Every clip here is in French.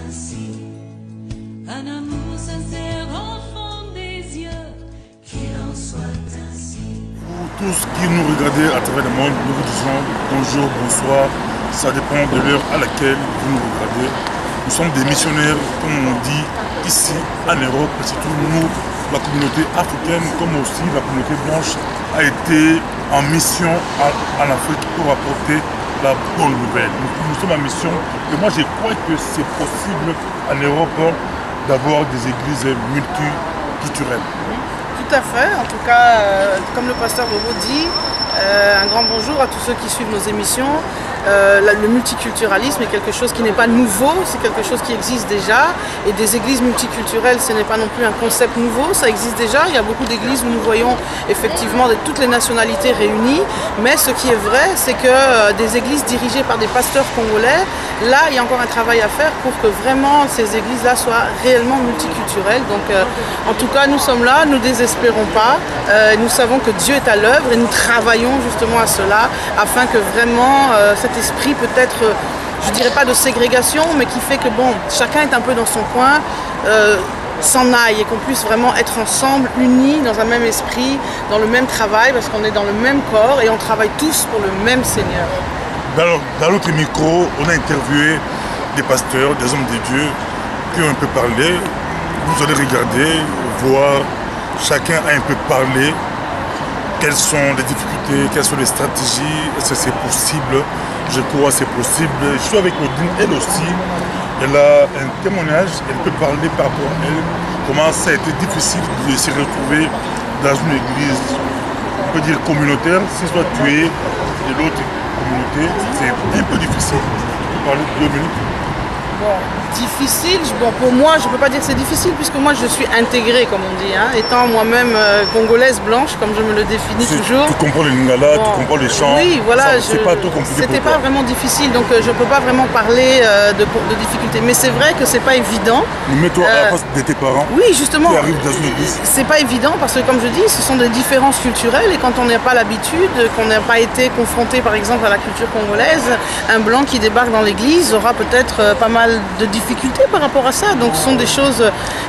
ainsi, un amour sincère au fond des yeux, qu'il en soit ainsi. Pour tous qui nous regardez à travers le monde, nous vous disons bonjour, bonsoir, ça dépend de l'heure à laquelle vous nous regardez. Nous sommes des missionnaires, comme on dit, ici en Europe, et surtout nous, la communauté africaine, comme aussi la communauté blanche, a été en mission en Afrique pour apporter la bonne nouvelle. Nous sommes en mission, et moi je crois que c'est possible en Europe d'avoir des églises multiculturelles. Tout à fait, en tout cas, comme le pasteur Bobo dit, un grand bonjour à tous ceux qui suivent nos émissions. Le multiculturalisme est quelque chose qui n'est pas nouveau, c'est quelque chose qui existe déjà. Et des églises multiculturelles, ce n'est pas non plus un concept nouveau, ça existe déjà. Il y a beaucoup d'églises où nous voyons effectivement toutes les nationalités réunies. Mais ce qui est vrai, c'est que des églises dirigées par des pasteurs congolais, là, il y a encore un travail à faire pour que vraiment ces églises-là soient réellement multiculturelles. Donc, en tout cas, nous sommes là, nous ne désespérons pas. Nous savons que Dieu est à l'œuvre et nous travaillons justement à cela afin que vraiment cet esprit peut-être, je dirais pas de ségrégation, mais qui fait que bon, chacun est un peu dans son coin, s'en aille et qu'on puisse vraiment être ensemble, unis dans un même esprit, dans le même travail, parce qu'on est dans le même corps et on travaille tous pour le même Seigneur. Dans l'autre micro, on a interviewé des pasteurs, des hommes de Dieu qui ont un peu parlé. Vous allez regarder, voir, chacun a un peu parlé. Quelles sont les difficultés, quelles sont les stratégies, est-ce que c'est possible? Je crois que c'est possible. Je suis avec Odine, elle aussi. Elle a un témoignage, elle peut parler par rapport à elle. Comment ça a été difficile de se retrouver dans une église, on peut dire communautaire. Si soit tu es de l'autre communauté, c'est un peu difficile. Tu peux parler 2 minutes? Bon, difficile, pour moi, je ne peux pas dire que c'est difficile puisque moi je suis intégrée, comme on dit, hein, étant moi-même congolaise blanche, comme je me le définis toujours. Tu comprends le lingala, bon, tu comprends les chants. Oui, voilà, c'est pas tout compliqué. C'était pas vraiment difficile, donc je ne peux pas vraiment parler de difficultés. Mais c'est vrai que c'est pas évident. Mets-toi à la place de tes parents. Oui, justement. Qui arrivent dans une église. C'est pas évident parce que, comme je dis, ce sont des différences culturelles et quand on n'a pas l'habitude, qu'on n'a pas été confronté, par exemple, à la culture congolaise, un blanc qui débarque dans l'église aura peut-être pas mal de difficultés par rapport à ça. Donc ce sont des choses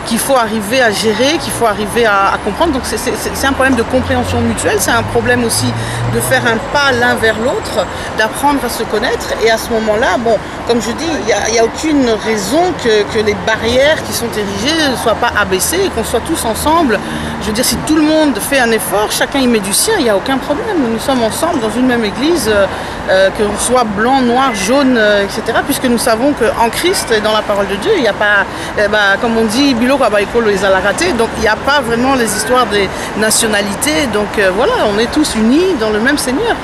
qu'il faut arriver à gérer, qu'il faut arriver à comprendre. Donc c'est un problème de compréhension mutuelle, c'est un problème aussi de faire un pas l'un vers l'autre, d'apprendre à se connaître. Et à ce moment-là, bon, comme je dis, il n'y a aucune raison que les barrières qui sont érigées ne soient pas abaissées et qu'on soit tous ensemble. Je veux dire, si tout le monde fait un effort, chacun y met du sien, il n'y a aucun problème. Nous sommes ensemble dans une même église, que l'on soit blanc, noir, jaune, etc. Puisque nous savons qu'en Christ et dans la parole de Dieu, il n'y a pas, comme on dit, Bilo Kabaïko les a raté, donc il n'y a pas vraiment les histoires des nationalités. Donc voilà, on est tous unis dans le même Seigneur.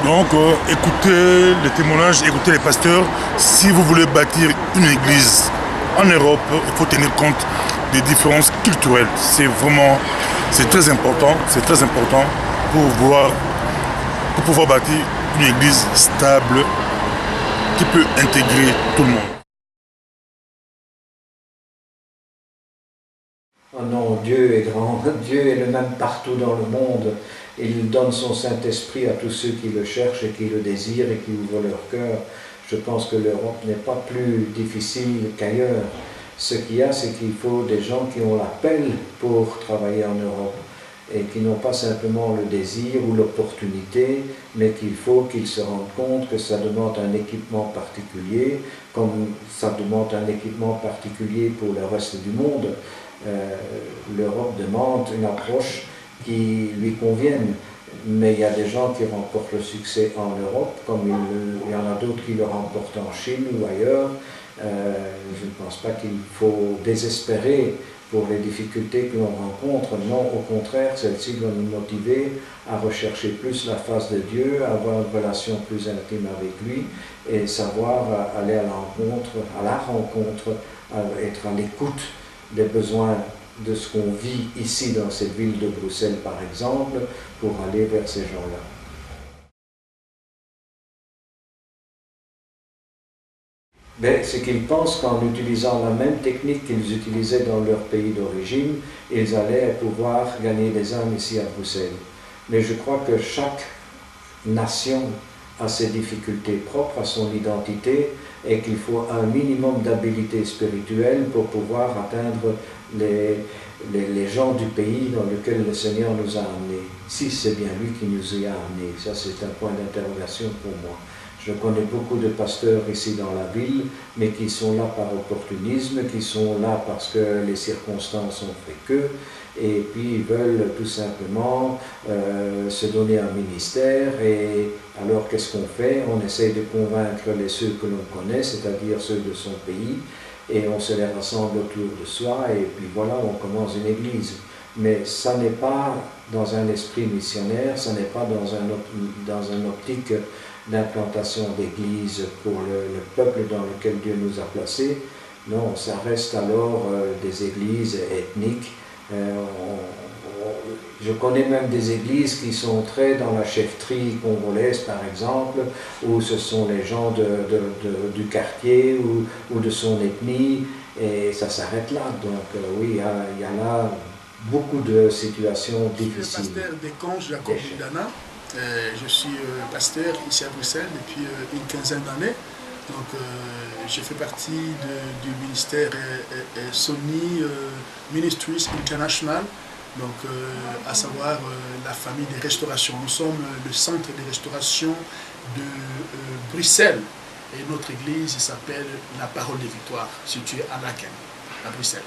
Donc écoutez les témoignages, écoutez les pasteurs. Si vous voulez bâtir une église en Europe, il faut tenir compte des différences culturelles. C'est très important pour pouvoir bâtir une église stable qui peut intégrer tout le monde. Oh non, Dieu est grand, Dieu est le même partout dans le monde. Il donne son Saint-Esprit à tous ceux qui le cherchent et qui le désirent et qui ouvrent leur cœur. Je pense que l'Europe n'est pas plus difficile qu'ailleurs. Ce qu'il y a, c'est qu'il faut des gens qui ont l'appel pour travailler en Europe et qui n'ont pas simplement le désir ou l'opportunité, mais qu'il faut qu'ils se rendent compte que ça demande un équipement particulier, comme ça demande un équipement particulier pour le reste du monde. L'Europe demande une approche qui lui convienne, mais il y a des gens qui remportent le succès en Europe, comme il y en a d'autres qui le remportent en Chine ou ailleurs. Je ne pense pas qu'il faut désespérer pour les difficultés que l'on rencontre. Non, au contraire, celles-ci doivent nous motiver à rechercher plus la face de Dieu, à avoir une relation plus intime avec lui et savoir aller à la rencontre, être à l'écoute des besoins de ce qu'on vit ici dans cette ville de Bruxelles par exemple, pour aller vers ces gens-là. C'est qu'ils pensent qu'en utilisant la même technique qu'ils utilisaient dans leur pays d'origine, ils allaient pouvoir gagner des âmes ici à Bruxelles. Mais je crois que chaque nation a ses difficultés propres à son identité, et qu'il faut un minimum d'habilité spirituelle pour pouvoir atteindre les gens du pays dans lequel le Seigneur nous a amenés. Si c'est bien lui qui nous y a amenés, ça c'est un point d'interrogation pour moi. Je connais beaucoup de pasteurs ici dans la ville, mais qui sont là par opportunisme, qui sont là parce que les circonstances ont fait que, et puis ils veulent tout simplement se donner un ministère. Et alors qu'est-ce qu'on fait? On essaye de convaincre ceux que l'on connaît, c'est-à-dire ceux de son pays, et on se les rassemble autour de soi, et puis voilà, on commence une église. Mais ça n'est pas dans un esprit missionnaire, ça n'est pas dans un optique d'implantation d'église pour le peuple dans lequel Dieu nous a placés. Non, ça reste alors des églises ethniques. Je connais même des églises qui sont très dans la chefferie congolaise, par exemple, où ce sont les gens du quartier ou de son ethnie, et ça s'arrête là. Donc oui, il y a là beaucoup de situations difficiles. Je suis le pasteur des Conges, Jacob Bidana. Je suis pasteur ici à Bruxelles depuis une quinzaine d'années. Donc j'ai fait partie du ministère Sony Ministries International, donc à savoir la famille des restaurations. Nous sommes le centre des restaurations de Bruxelles, et notre église s'appelle La Parole des Victoires, située à Laken, à Bruxelles.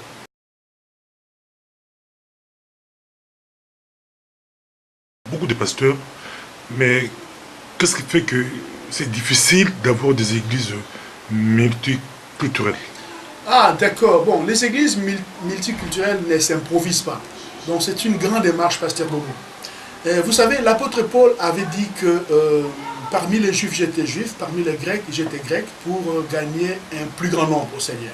Beaucoup de pasteurs, mais qu'est-ce qui fait que c'est difficile d'avoir des églises multiculturelles? Ah d'accord, bon, les églises multiculturelles ne s'improvisent pas. Donc c'est une grande démarche, pasteur Bobo. Vous savez, l'apôtre Paul avait dit que parmi les juifs j'étais juif, parmi les grecs j'étais grec, pour gagner un plus grand nombre au Seigneur.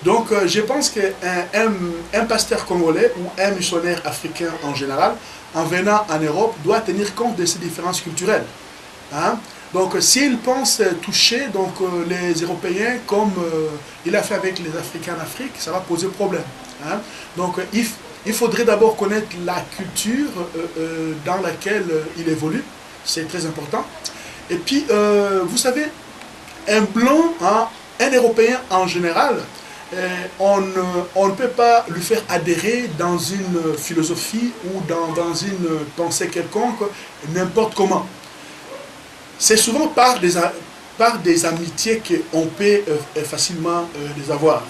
Donc je pense qu'un pasteur congolais ou un missionnaire africain en général, en venant en Europe, doit tenir compte de ces différences culturelles. Hein? Donc s'il pense toucher les Européens comme il a fait avec les Africains en Afrique, ça va poser problème. Hein? Donc il faudrait d'abord connaître la culture dans laquelle il évolue, c'est très important. Et puis, vous savez, un blanc, hein, un Européen en général, on ne peut pas lui faire adhérer dans une philosophie ou dans une pensée quelconque, n'importe comment. C'est souvent par des amitiés qu'on peut facilement les avoir.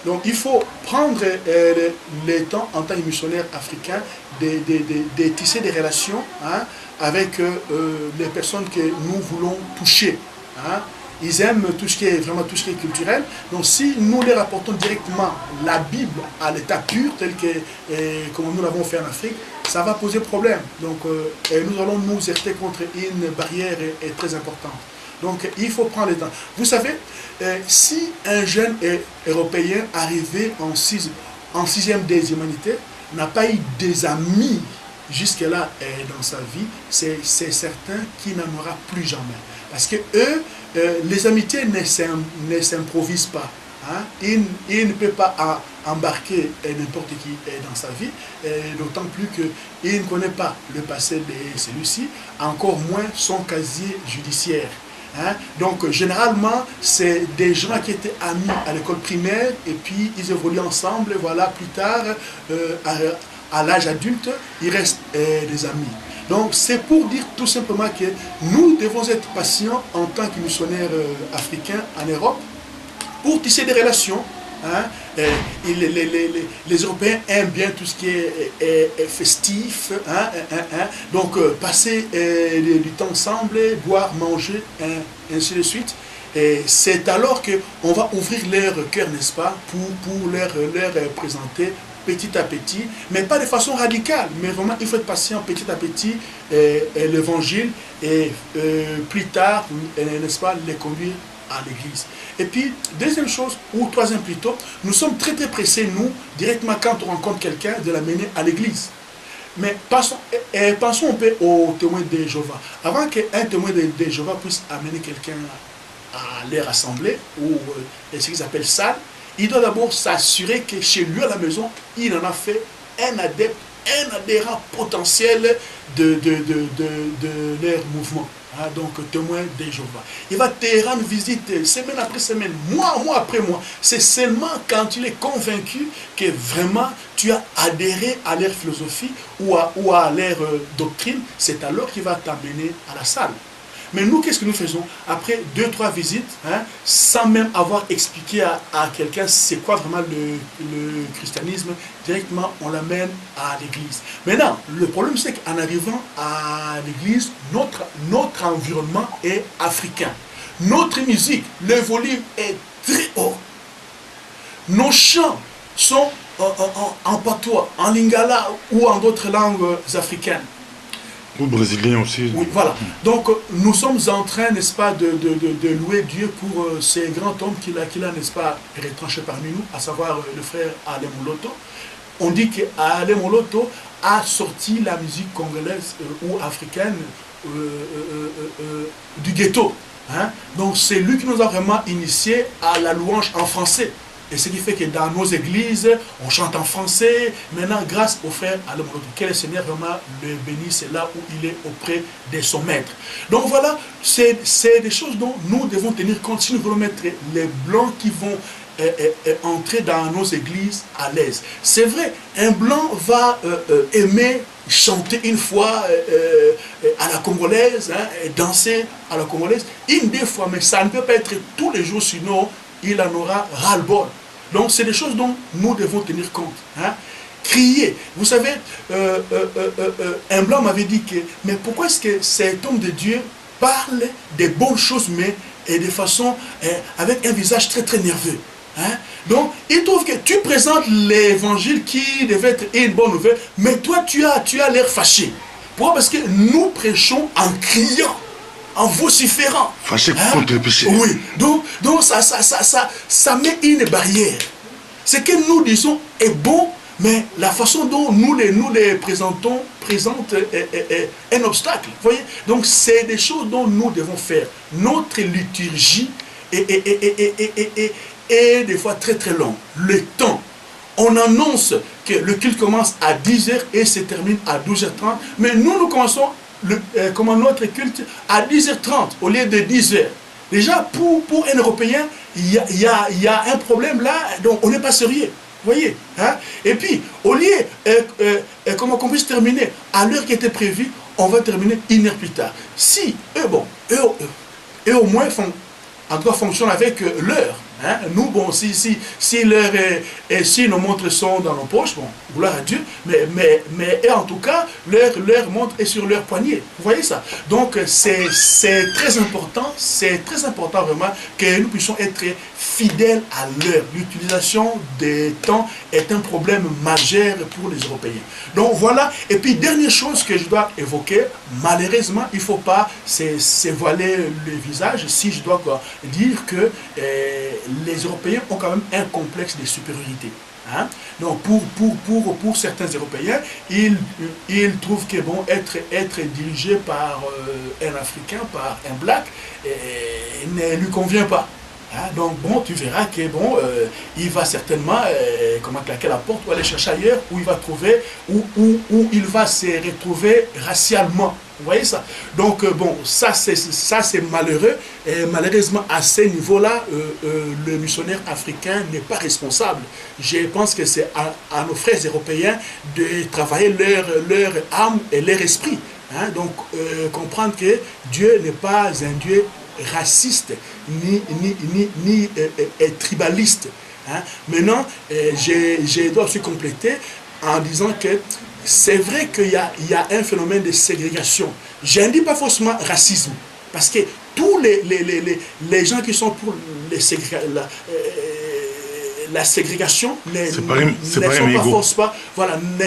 Donc il faut prendre le temps en tant que missionnaire africain de tisser des relations, hein, avec les personnes que nous voulons toucher. Hein. Ils aiment tout ce qui est culturel. Donc si nous les rapportons directement la Bible à l'état pur, tel que comme nous l'avons fait en Afrique, ça va poser problème. Donc nous allons nous heurter contre une barrière très importante. Donc il faut prendre le temps. Vous savez, si un jeune européen arrivé en sixième des humanités n'a pas eu des amis jusque-là dans sa vie, c'est certain qu'il n'en aura plus jamais. Parce que eux, les amitiés ne s'improvisent pas. Hein? Il ne peut pas embarquer n'importe qui dans sa vie, d'autant plus qu'il ne connaît pas le passé de celui-ci, encore moins son casier judiciaire. Hein? Donc généralement, c'est des gens qui étaient amis à l'école primaire et puis ils évoluent ensemble, voilà, plus tard, à l'âge adulte, ils restent des amis. Donc c'est pour dire tout simplement que nous devons être patients en tant que missionnaires africains en Europe pour tisser des relations. Hein? Les Européens aiment bien tout ce qui est festif, hein? Donc passer du temps ensemble, boire, manger, ainsi de suite. C'est alors qu'on va ouvrir leur cœur, n'est-ce pas, pour leur présenter petit à petit, mais pas de façon radicale, mais vraiment il faut être patient petit à petit, l'évangile, et plus tard, n'est-ce pas, les conduire à l'église. Et puis, deuxième chose, ou troisième plutôt, nous sommes très pressés, nous, directement quand on rencontre quelqu'un, de l'amener à l'église. Mais pensons un peu aux témoins de Jéhovah. Avant qu'un témoin de Jéhovah puisse amener quelqu'un à les rassembler, ou ce qu'ils appellent salle, il doit d'abord s'assurer que chez lui à la maison, il en a fait un adepte, un adhérent potentiel de leur mouvement. donc témoin de Jéhovah. Il va te rendre visite semaine après semaine, mois après mois. C'est seulement quand tu es convaincu que vraiment tu as adhéré à leur philosophie ou à leur doctrine, c'est alors qu'il va t'amener à la salle. Mais nous, qu'est-ce que nous faisons? Après 2-3 visites, sans même avoir expliqué à quelqu'un c'est quoi vraiment le christianisme, directement on l'amène à l'église. Maintenant, le problème c'est qu'en arrivant à l'église, notre environnement est africain. Notre musique, le volume est très haut. Nos chants sont en patois, en lingala ou en d'autres langues africaines. Ou brésilien aussi. Oui, voilà. Donc, nous sommes en train, n'est-ce pas, de louer Dieu pour ces grands hommes qu'il a, n'est-ce pas, retranchés parmi nous, à savoir le frère Alain Moloto. On dit qu'Alain Moloto a sorti la musique congolaise ou africaine du ghetto. Donc, c'est lui qui nous a vraiment initiés à la louange en français. Et ce qui fait que dans nos églises, on chante en français. Maintenant, grâce au frère Alain Moloto, que le Seigneur vraiment le bénisse là où il est auprès de son maître. Donc voilà, c'est des choses dont nous devons tenir compte si nous voulons mettre les blancs qui vont entrer dans nos églises à l'aise. C'est vrai, un blanc va aimer chanter une fois à la congolaise, danser à la congolaise, une des fois, mais ça ne peut pas être tous les jours, sinon il en aura ras-le-bol. Donc c'est des choses dont nous devons tenir compte. Crier. Vous savez, un blanc m'avait dit que, mais pourquoi est-ce que cet homme de Dieu parle des bonnes choses, mais de façon, avec un visage très très nerveux? Donc, il trouve que tu présentes l'évangile qui devait être une bonne nouvelle, mais toi tu as l'air fâché. Pourquoi? Parce que nous prêchons en criant, en vociférant. Fâché contre le péché. Oui, donc ça met une barrière. Ce que nous disons est bon, mais la façon dont nous les présentons présente un obstacle. Vous voyez? Donc c'est des choses dont nous devons faire. Notre liturgie est des fois très très longue. Le temps. On annonce que le culte commence à 10h et se termine à 12h30, mais nous commençons notre culte à 10h30 au lieu de 10h. Déjà, pour un Européen, il y a un problème là, donc on n'est pas sérieux. Vous voyez? Et puis, au lieu qu'on puisse terminer à l'heure qui était prévue, on va terminer 1 heure plus tard. Si eux au moins fonctionnent avec l'heure. Nous, bon, si l'heure si nos montres sont dans nos poches, bon, gloire à Dieu, mais en tout cas, leur montre est sur leur poignet. Vous voyez ça? Donc, c'est très important vraiment que nous puissions être fidèles à l'heure. L'utilisation des temps est un problème majeur pour les Européens. Donc, voilà. Et puis, dernière chose que je dois évoquer, malheureusement, il ne faut pas se voiler le visage si je dois dire que les Européens ont quand même un complexe de supériorité. Donc pour certains Européens, ils trouvent que bon, être dirigé par un Africain, par un black, ne lui convient pas. Donc bon, tu verras que bon, il va certainement claquer la porte ou aller chercher ailleurs où il va trouver, où il va se retrouver racialement. Vous voyez ça? Donc bon, ça c'est malheureux. Et malheureusement, à ce niveau-là, le missionnaire africain n'est pas responsable. Je pense que c'est à nos frères européens de travailler leur âme et leur esprit. Donc comprendre que Dieu n'est pas un Dieu raciste ni tribaliste. Maintenant, je dois aussi compléter en disant que c'est vrai qu'il y a un phénomène de ségrégation. Je ne dis pas forcément racisme, parce que tous les gens qui sont pour la ségrégation ne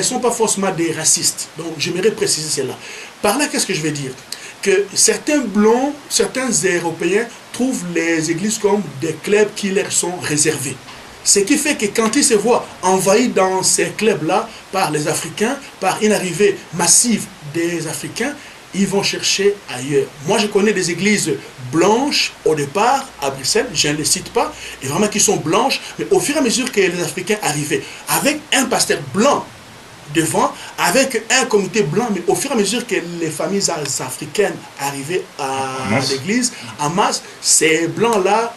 sont pas forcément des racistes. Donc j'aimerais préciser cela. Par là, qu'est-ce que je veux dire? Que certains blancs, certains Européens trouvent les églises comme des clubs qui leur sont réservés. Ce qui fait que quand ils se voient envahis dans ces clubs-là par les Africains, par une arrivée massive des Africains, ils vont chercher ailleurs. Moi, je connais des églises blanches au départ à Bruxelles, je ne les cite pas, et vraiment qui sont blanches, mais au fur et à mesure que les Africains arrivaient, avec un pasteur blanc, devant, avec un comité blanc, mais au fur et à mesure que les familles africaines arrivaient à l'église, en masse, ces blancs-là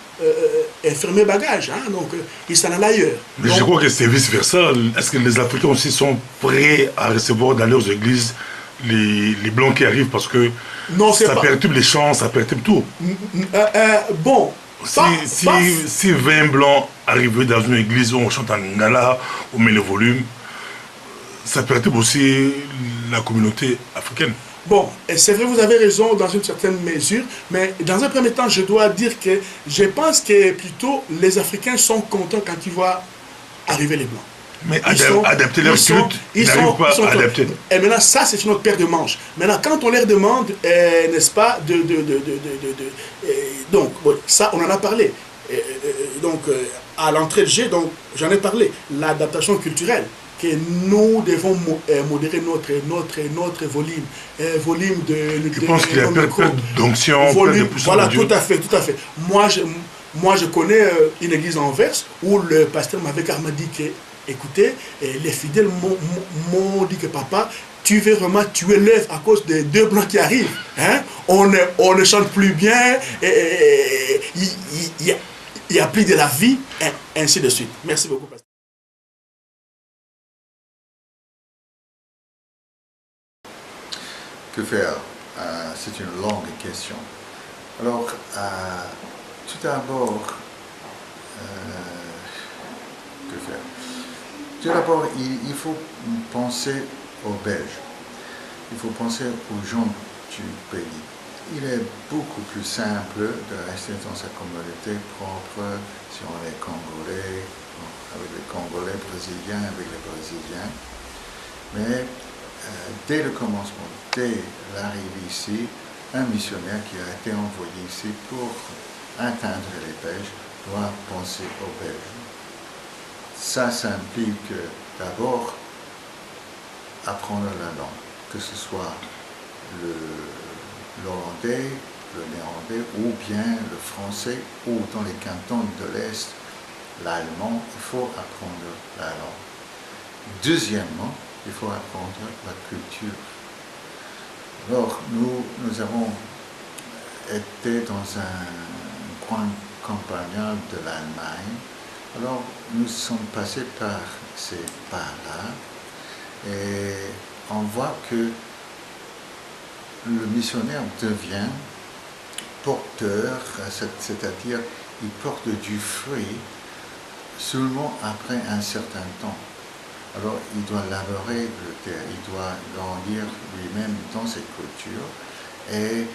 fermaient bagage, hein, donc ils s'en allaient ailleurs. Mais donc, je crois que c'est vice-versa. Est-ce que les Africains aussi sont prêts à recevoir dans leurs églises les blancs qui arrivent parce que non, ça perturbe les chants, ça perturbe tout. Bon, si 20 blancs arrivaient dans une église où on chante en lingala, on met le volume, ça perturbe aussi la communauté africaine. Bon, c'est vrai, vous avez raison dans une certaine mesure, mais dans un premier temps, je dois dire que je pense que plutôt les Africains sont contents quand ils voient arriver les blancs. Mais adapter leur culte, ils n'arrivent pas à adapter. Et maintenant, ça, c'est une autre paire de manches. Maintenant, quand on leur demande, n'est-ce pas, donc, bon, ça, on en a parlé. Donc, à l'entrée de jeu, donc, j'en ai parlé. L'adaptation culturelle, que nous devons modérer notre volume. Volume de... Je pense qu'il y a peu d'onction, volume, voilà, tout à fait. Moi, je connais une église en Anvers où le pasteur m'avait carrément dit que écoutez, les fidèles m'ont dit que papa, tu veux vraiment tuer l'œuvre à cause des deux blancs qui arrivent. Hein? On ne chante plus bien, il n'y a plus de la vie, et ainsi de suite. Merci beaucoup, pasteur. Que faire? C'est une longue question. Alors, tout d'abord, que faire? Tout d'abord, il faut penser aux Belges. Il faut penser aux gens du pays. Il est beaucoup plus simple de rester dans sa communauté propre si on est Congolais, avec les Congolais, Brésiliens, avec les Brésiliens. Mais dès le commencement, dès l'arrivée ici, un missionnaire qui a été envoyé ici pour atteindre les Belges doit penser aux Belges. Ça implique d'abord apprendre la langue, que ce soit l'hollandais, le néerlandais ou bien le français ou dans les cantons de l'Est, l'allemand, il faut apprendre la langue. Deuxièmement, il faut apprendre la culture. Alors, nous avons été dans un coin campagnal de l'Allemagne. Alors, nous sommes passés par ces pas-là et on voit que le missionnaire devient porteur, c'est-à-dire il porte du fruit seulement après un certain temps. Alors, il doit labourer le terre, il doit grandir lui-même dans cette culture. Et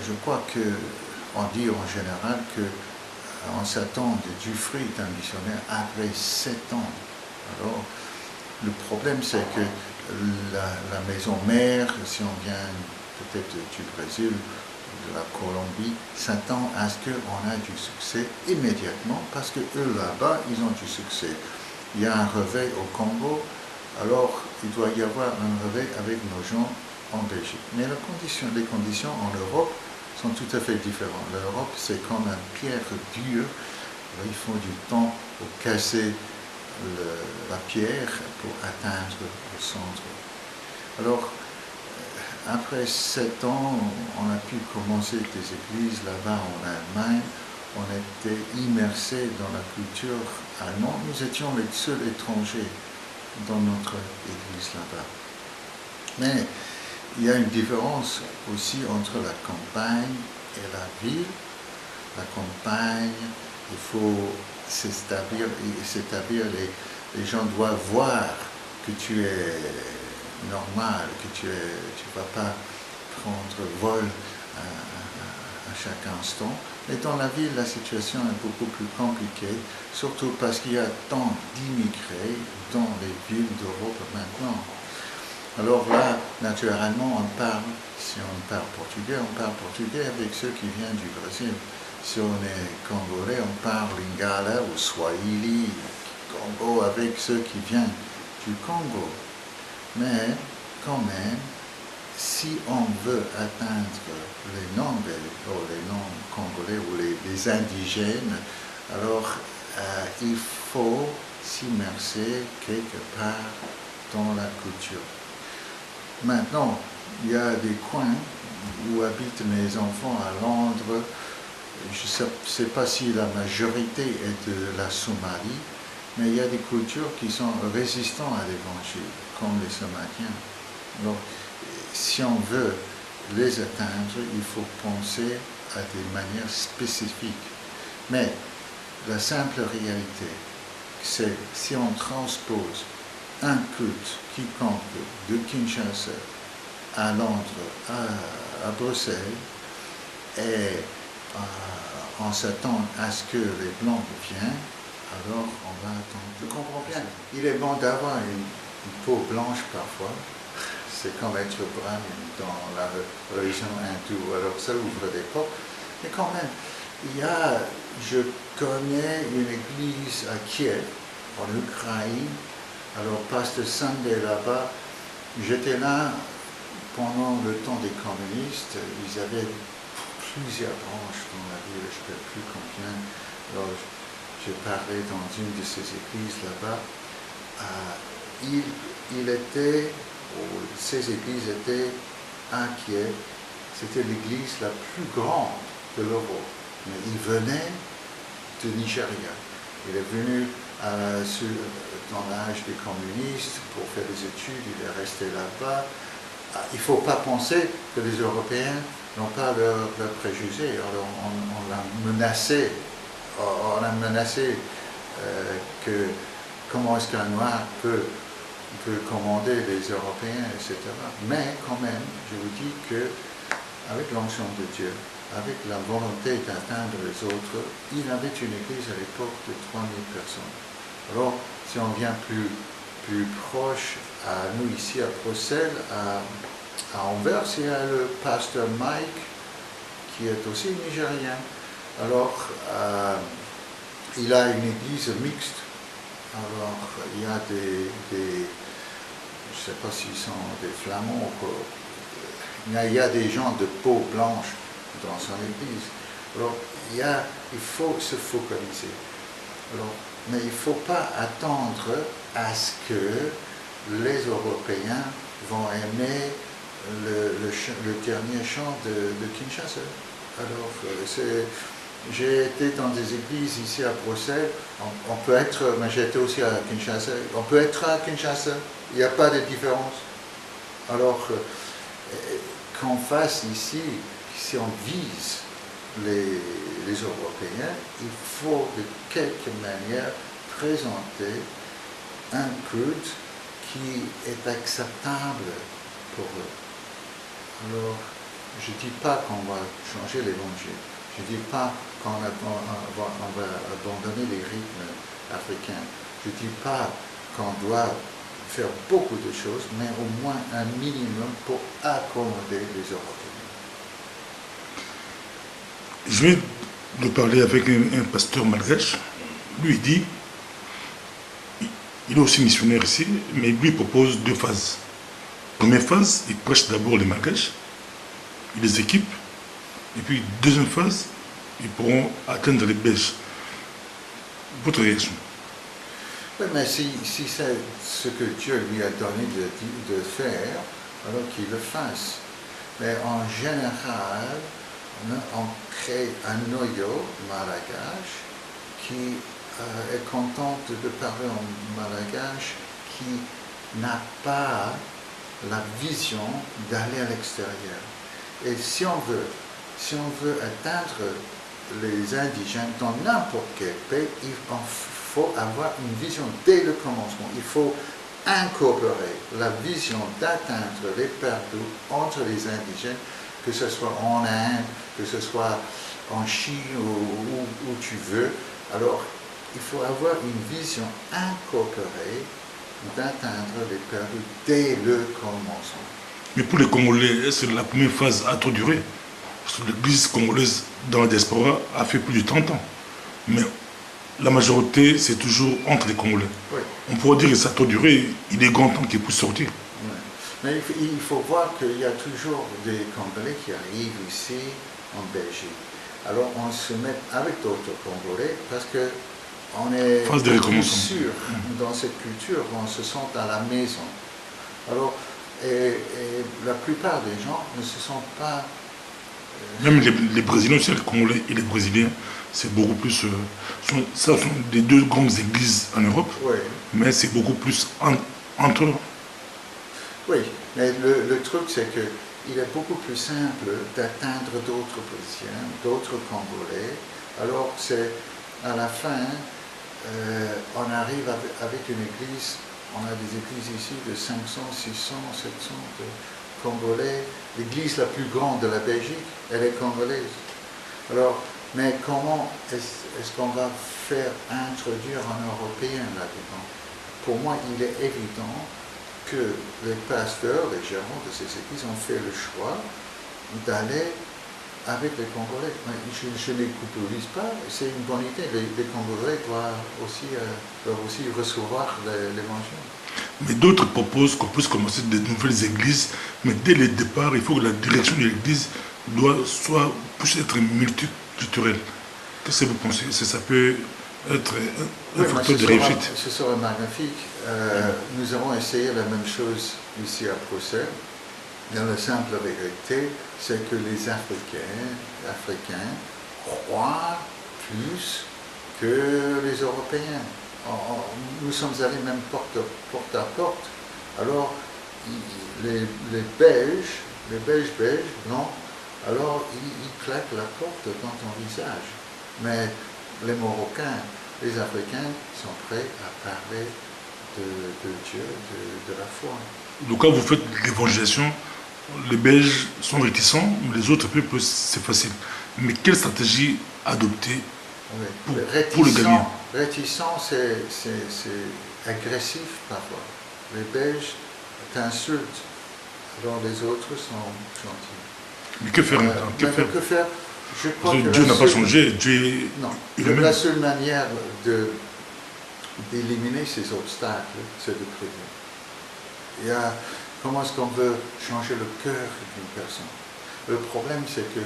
je crois qu'on dit en général qu'on s'attend du fruit d'un missionnaire après 7 ans. Alors, le problème, c'est que la maison mère, si on vient peut-être du Brésil, de la Colombie, s'attend à ce qu'on ait du succès immédiatement, parce que eux là-bas, ils ont du succès. Il y a un réveil au Congo, alors il doit y avoir un réveil avec nos gens en Belgique. Mais les conditions en Europe sont tout à fait différentes. L'Europe, c'est comme une pierre dure. Alors, il faut du temps pour casser la pierre pour atteindre le centre. Alors, après 7 ans, on a pu commencer des églises là-bas en Allemagne. On était immersés dans la culture allemande. Nous étions les seuls étrangers dans notre église là-bas. Mais il y a une différence aussi entre la campagne et la ville. La campagne, il faut s'établir, les gens doivent voir que tu es normal, que tu ne vas pas prendre vol à chaque instant. Mais dans la ville, la situation est beaucoup plus compliquée, surtout parce qu'il y a tant d'immigrés dans les villes d'Europe maintenant. Alors là, naturellement, si on parle portugais avec ceux qui viennent du Brésil. Si on est congolais, on parle lingala ou swahili, Congo avec ceux qui viennent du Congo. Mais quand même, si on veut atteindre les non-belges, ou les non-congolais, ou les indigènes, alors il faut s'immerser quelque part dans la culture. Maintenant, il y a des coins où habitent mes enfants à Londres. Je ne sais pas si la majorité est de la Somalie, mais il y a des cultures qui sont résistantes à l'évangile, comme les Somaliens. Donc, si on veut les atteindre, il faut penser à des manières spécifiques. Mais la simple réalité, c'est si on transpose un culte quiconque de Kinshasa à Londres, à Bruxelles, et on s'attend à ce que les Blancs viennent, alors on va attendre. Je comprends bien. Il est bon d'avoir une peau blanche parfois. C'est comme être brun dans la religion hindoue. Alors ça ouvre des portes. Mais quand même, je connais une église à Kiev, en Ukraine. Alors, Pasteur Sunday là-bas, j'étais là pendant le temps des communistes. Ils avaient plusieurs branches dans la ville, je ne sais plus combien. Alors, j'ai parlé dans une de ces églises là-bas. Ces églises étaient à Kiev. C'était l'église la plus grande de l'Europe. Mais il venait de Nigeria. Il est venu dans l'âge des communistes pour faire des études, il est resté là-bas. Il ne faut pas penser que les Européens n'ont pas leurs préjugés. Alors on l'a menacé, que comment est-ce qu'un noir peut commander les Européens, etc. Mais quand même, je vous dis qu'avec l'onction de Dieu, avec la volonté d'atteindre les autres, il avait une église à l'époque de 3000 personnes. Alors, si on vient plus proche à nous ici à Bruxelles, à Anvers, il y a le pasteur Mike, qui est aussi nigérien. Alors, il a une église mixte. Alors, il y a des je ne sais pas s'ils sont des flamands ou quoi. Il y a des gens de peau blanche dans son église. Alors, il faut se focaliser. Alors, mais il ne faut pas attendre à ce que les Européens vont aimer le dernier chant de Kinshasa. Alors, j'ai été dans des églises ici à Bruxelles, on peut être, mais j'ai été aussi à Kinshasa, on peut être à Kinshasa, il n'y a pas de différence. Alors, qu'on fasse ici, si on vise les Européens, il faut de quelque manière présenter un culte qui est acceptable pour eux. Alors, je ne dis pas qu'on va changer l'évangile, je ne dis pas qu'on va abandonner les rythmes africains, je ne dis pas qu'on doit faire beaucoup de choses, mais au moins un minimum pour accommoder les Européens. Je viens de parler avec un pasteur malgache. Lui, il dit, il est aussi missionnaire ici, mais lui propose 2 phases. Première phase, il prêche d'abord les malgaches, il les équipe, et puis deuxième phase, ils pourront atteindre les Belges. Votre réaction? Oui, mais si c'est ce que Dieu lui a donné de faire, alors qu'il le fasse. Mais en général, on crée un noyau malgache qui est contente de parler en malgache, qui n'a pas la vision d'aller à l'extérieur. Et si on veut atteindre les indigènes dans n'importe quel pays, il faut avoir une vision dès le commencement. Il faut incorporer la vision d'atteindre les perdus entre les indigènes, que ce soit en Inde, que ce soit en Chine ou où tu veux. Alors, il faut avoir une vision incorporée d'atteindre les perdus dès le commencement. Mais pour les Congolais, est-ce que la première phase a trop duré? Parce que l'église congolaise dans la diaspora a fait plus de 30 ans. Mais la majorité, c'est toujours entre les Congolais. Oui. On pourrait dire que ça a trop duré, il est grand temps qu'ils puissent sortir. Oui. Mais il faut voir qu'il y a toujours des Congolais qui arrivent ici en Belgique. Alors on se met avec d'autres Congolais parce qu'on est plus sûr dans cette culture, on se sent à la maison. Alors, et la plupart des gens ne se sentent pas... Même les Brésiliens, aussi, les Congolais et les Brésiliens, c'est beaucoup plus... ça sont les deux grandes églises en Europe, Oui, mais c'est beaucoup plus entre eux. oui, mais le truc c'est que il est beaucoup plus simple d'atteindre d'autres Brésiliens, d'autres Congolais. Alors c'est à la fin, on arrive avec une église, on a des églises ici de 500, 600, 700 de Congolais. L'église la plus grande de la Belgique, elle est congolaise. Alors, mais comment est-ce qu'on va faire introduire un Européen là-dedans? Pour moi, il est évident que les pasteurs, les gérants de ces églises ont fait le choix d'aller avec les Congolais. Mais je ne les culpabilise pas, c'est une bonne idée. Les Congolais doivent aussi recevoir l'évangile. Mais d'autres proposent qu'on puisse commencer de nouvelles églises, mais dès le départ, il faut que la direction de l'église puisse être multiculturelle. Qu'est-ce que vous pensez? Ça peut être un facteur de réussite. Ce serait magnifique. Nous avons essayé la même chose ici à Bruxelles. Et la simple vérité, c'est que les Africains croient plus que les Européens. Nous sommes allés même porte à porte. Alors, les Belges, non, alors ils claquent la porte dans ton visage. Mais les Marocains, les Africains sont prêts à parler de Dieu, de la foi. Donc quand vous faites l'évangélisation, les Belges sont réticents, mais les autres peuples, c'est facile. Mais quelle stratégie adopter pour le gagner? Réticent, c'est agressif parfois. Les Belges t'insultent, alors les autres sont gentils. Mais que faire maintenant? Que faire? Je crois que Dieu n'a pas changé. Dieu est le même. La seule manière d'éliminer ces obstacles, c'est de prier. Comment est-ce qu'on veut changer le cœur d'une personne? Le problème, c'est que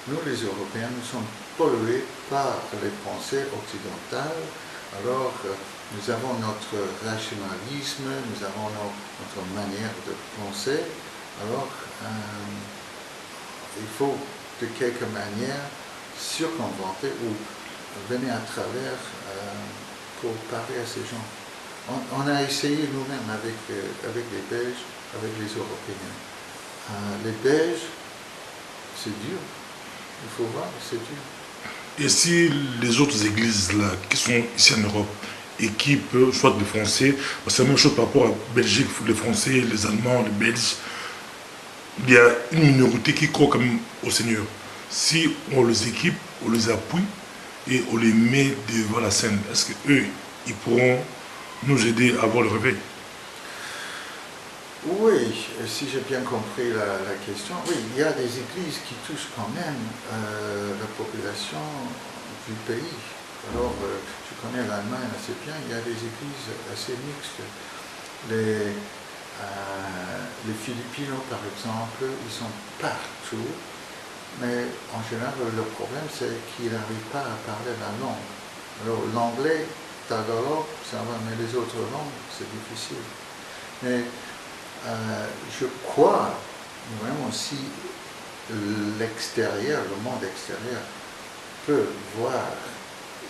nous, les Européens, nous sommes pollués par les pensées occidentales. Alors, nous avons notre rationalisme, nous avons notre manière de penser. Alors, il faut de quelque manière circonventer ou venir à travers pour parler à ces gens. On a essayé nous-mêmes avec les Belges, avec les Européens. Les Belges, c'est dur. Il faut voir, c'est dur. Et si les autres églises là, qui sont ici en Europe et qui peuvent, soit les Français, c'est la même chose par rapport à la Belgique, les Français, les Allemands, les Belges, il y a une minorité qui croit quand même au Seigneur. Si on les équipe, on les appuie et on les met devant la scène, est-ce qu'eux, ils pourront nous aider à avoir le réveil? Oui, si j'ai bien compris la question, oui, il y a des églises qui touchent quand même la population du pays. Alors, je connais l'Allemagne assez bien, il y a des églises assez mixtes. Les Philippinos, par exemple, ils sont partout, mais en général, le problème, c'est qu'ils n'arrivent pas à parler la langue. Alors, l'anglais, tagalog, ça va, mais les autres langues, c'est difficile. Mais je crois vraiment si l'extérieur, le monde extérieur, peut voir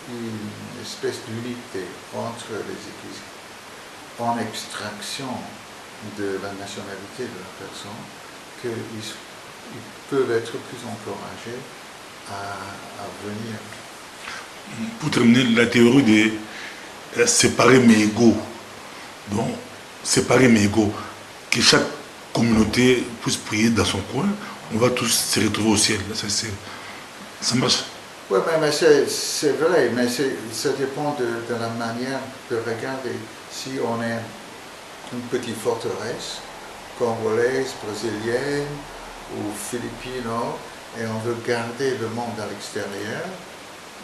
une espèce d'unité entre les églises en extraction de la nationalité de la personne, qu'ils peuvent être plus encouragés à venir. Pour terminer, la théorie de séparer mais égaux. Donc, séparer mais égaux. Que chaque communauté puisse prier dans son coin, on va tous se retrouver au ciel. Ça marche. Oui, mais c'est vrai, mais ça dépend de la manière de regarder. Si on est une petite forteresse, congolaise, brésilienne ou philippino, et on veut garder le monde à l'extérieur,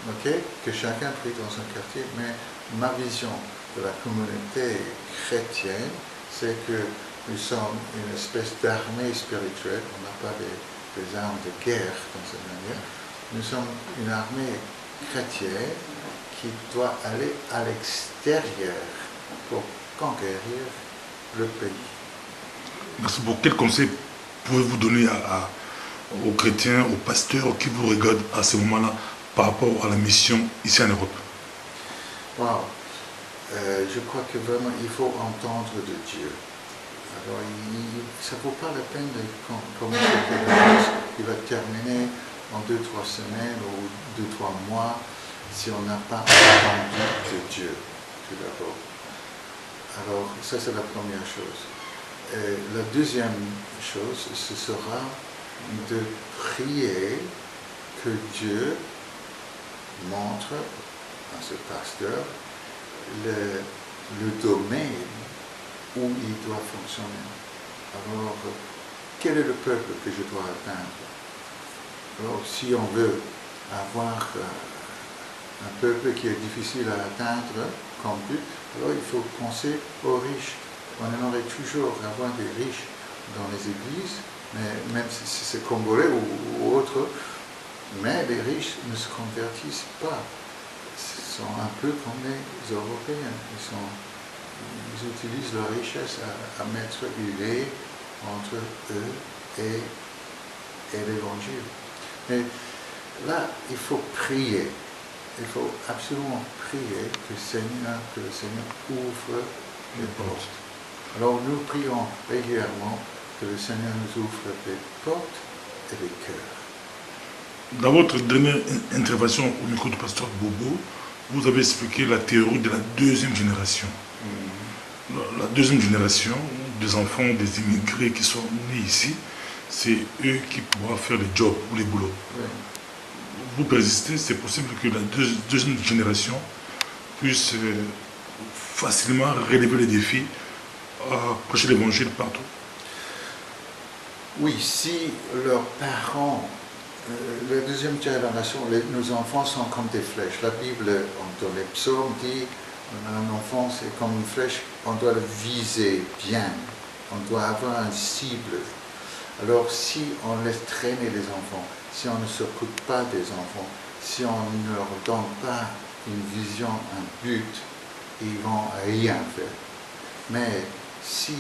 okay, que chacun prie dans son quartier, mais ma vision de la communauté chrétienne, c'est que nous sommes une espèce d'armée spirituelle, on n'a pas des armes de guerre dans cette manière, nous sommes une armée chrétienne qui doit aller à l'extérieur pour conquérir le pays. Merci beaucoup. Quel conseil pouvez-vous donner aux chrétiens, aux pasteurs qui vous regardent à ce moment-là par rapport à la mission ici en Europe? Wow. Je crois que vraiment il faut entendre de Dieu. Alors ça ne vaut pas la peine de commencer quelque chose qui va terminer en 2-3 semaines ou 2-3 mois si on n'a pas entendu de Dieu tout d'abord. Alors ça c'est la première chose. Et la deuxième chose, ce sera de prier que Dieu montre à ce pasteur le domaine où il doit fonctionner. Alors, quel est le peuple que je dois atteindre? Alors, si on veut avoir un peuple qui est difficile à atteindre comme but, alors il faut penser aux riches. On aimerait toujours avoir des riches dans les églises, mais même si c'est congolais ou autre, mais les riches ne se convertissent pas. Ils sont un peu comme les Européens. Ils utilisent leur richesse à mettre du lait entre eux et l'évangile. Mais là, il faut prier. Il faut absolument prier que le Seigneur ouvre les portes. Alors nous prions régulièrement que le Seigneur nous ouvre les portes et les cœurs. Dans votre dernière intervention au micro du pasteur Bobo, vous avez expliqué la théorie de la deuxième génération. La deuxième génération des enfants des immigrés qui sont nés ici, c'est eux qui pourront faire les jobs ou les boulots. Oui. Vous persistez, c'est possible que la deuxième génération puisse facilement relever les défis à prêcher l'évangile partout. Oui, si leurs parents, la deuxième génération, nos enfants sont comme des flèches. La Bible, dans les psaumes, dit un enfant c'est comme une flèche, on doit le viser bien, on doit avoir un cible. Alors si on laisse traîner les enfants, si on ne s'occupe pas des enfants, si on ne leur donne pas une vision, un but, ils vont rien faire. Mais si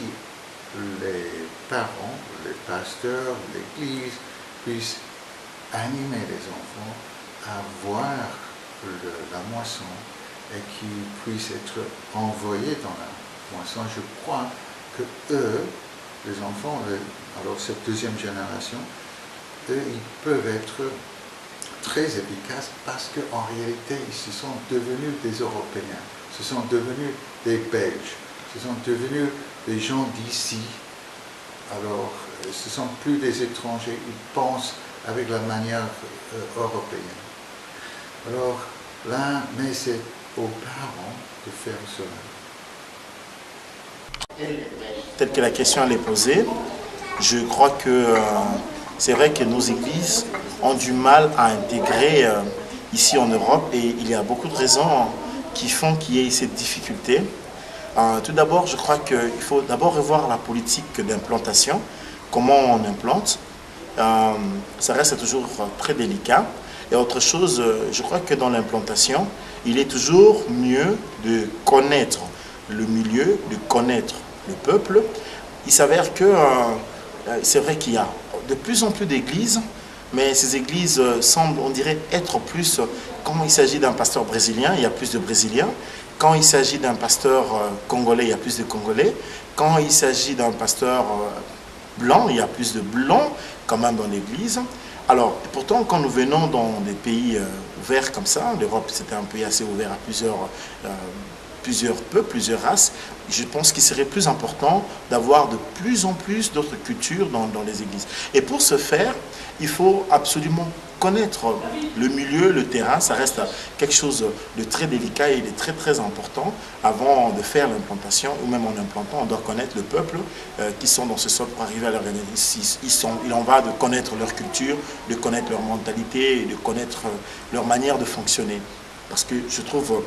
les parents, les pasteurs, l'Église puissent animer les enfants à voir la moisson et qu'ils puissent être envoyés dans la moisson, je crois que eux, les enfants, alors cette deuxième génération, eux, ils peuvent être très efficaces parce qu'en réalité, ils se sont devenus des Européens, se sont devenus des Belges, se sont devenus des gens d'ici. Alors, ce ne sont plus des étrangers, ils pensent avec la manière européenne. Alors là, mais c'est aux parents de faire cela. Telle que la question elle est posée, je crois que c'est vrai que nos églises ont du mal à intégrer ici en Europe et il y a beaucoup de raisons qui font qu'il y ait cette difficulté. Tout d'abord, je crois qu'il faut d'abord revoir la politique d'implantation, comment on implante. Ça reste toujours très délicat. Et autre chose, je crois que dans l'implantation, il est toujours mieux de connaître le milieu, de connaître le peuple. Il s'avère que c'est vrai qu'il y a de plus en plus d'églises, mais ces églises semblent, on dirait, être plus, quand il s'agit d'un pasteur brésilien, il y a plus de Brésiliens. Quand il s'agit d'un pasteur congolais, il y a plus de Congolais. Quand il s'agit d'un pasteur blanc, il y a plus de blancs quand même dans l'église. Alors, pourtant, quand nous venons dans des pays ouverts comme ça, l'Europe c'était un pays assez ouvert à plusieurs peuples, plusieurs races, je pense qu'il serait plus important d'avoir de plus en plus d'autres cultures dans les églises. Et pour ce faire, il faut absolument connaître le milieu, le terrain, ça reste quelque chose de très délicat et de très très important. Avant de faire l'implantation, ou même en implantant, on doit connaître le peuple qui sont dans ce sol pour arriver à l'organiser. Il en va de connaître leur culture, de connaître leur mentalité, et de connaître leur manière de fonctionner. Parce que je trouve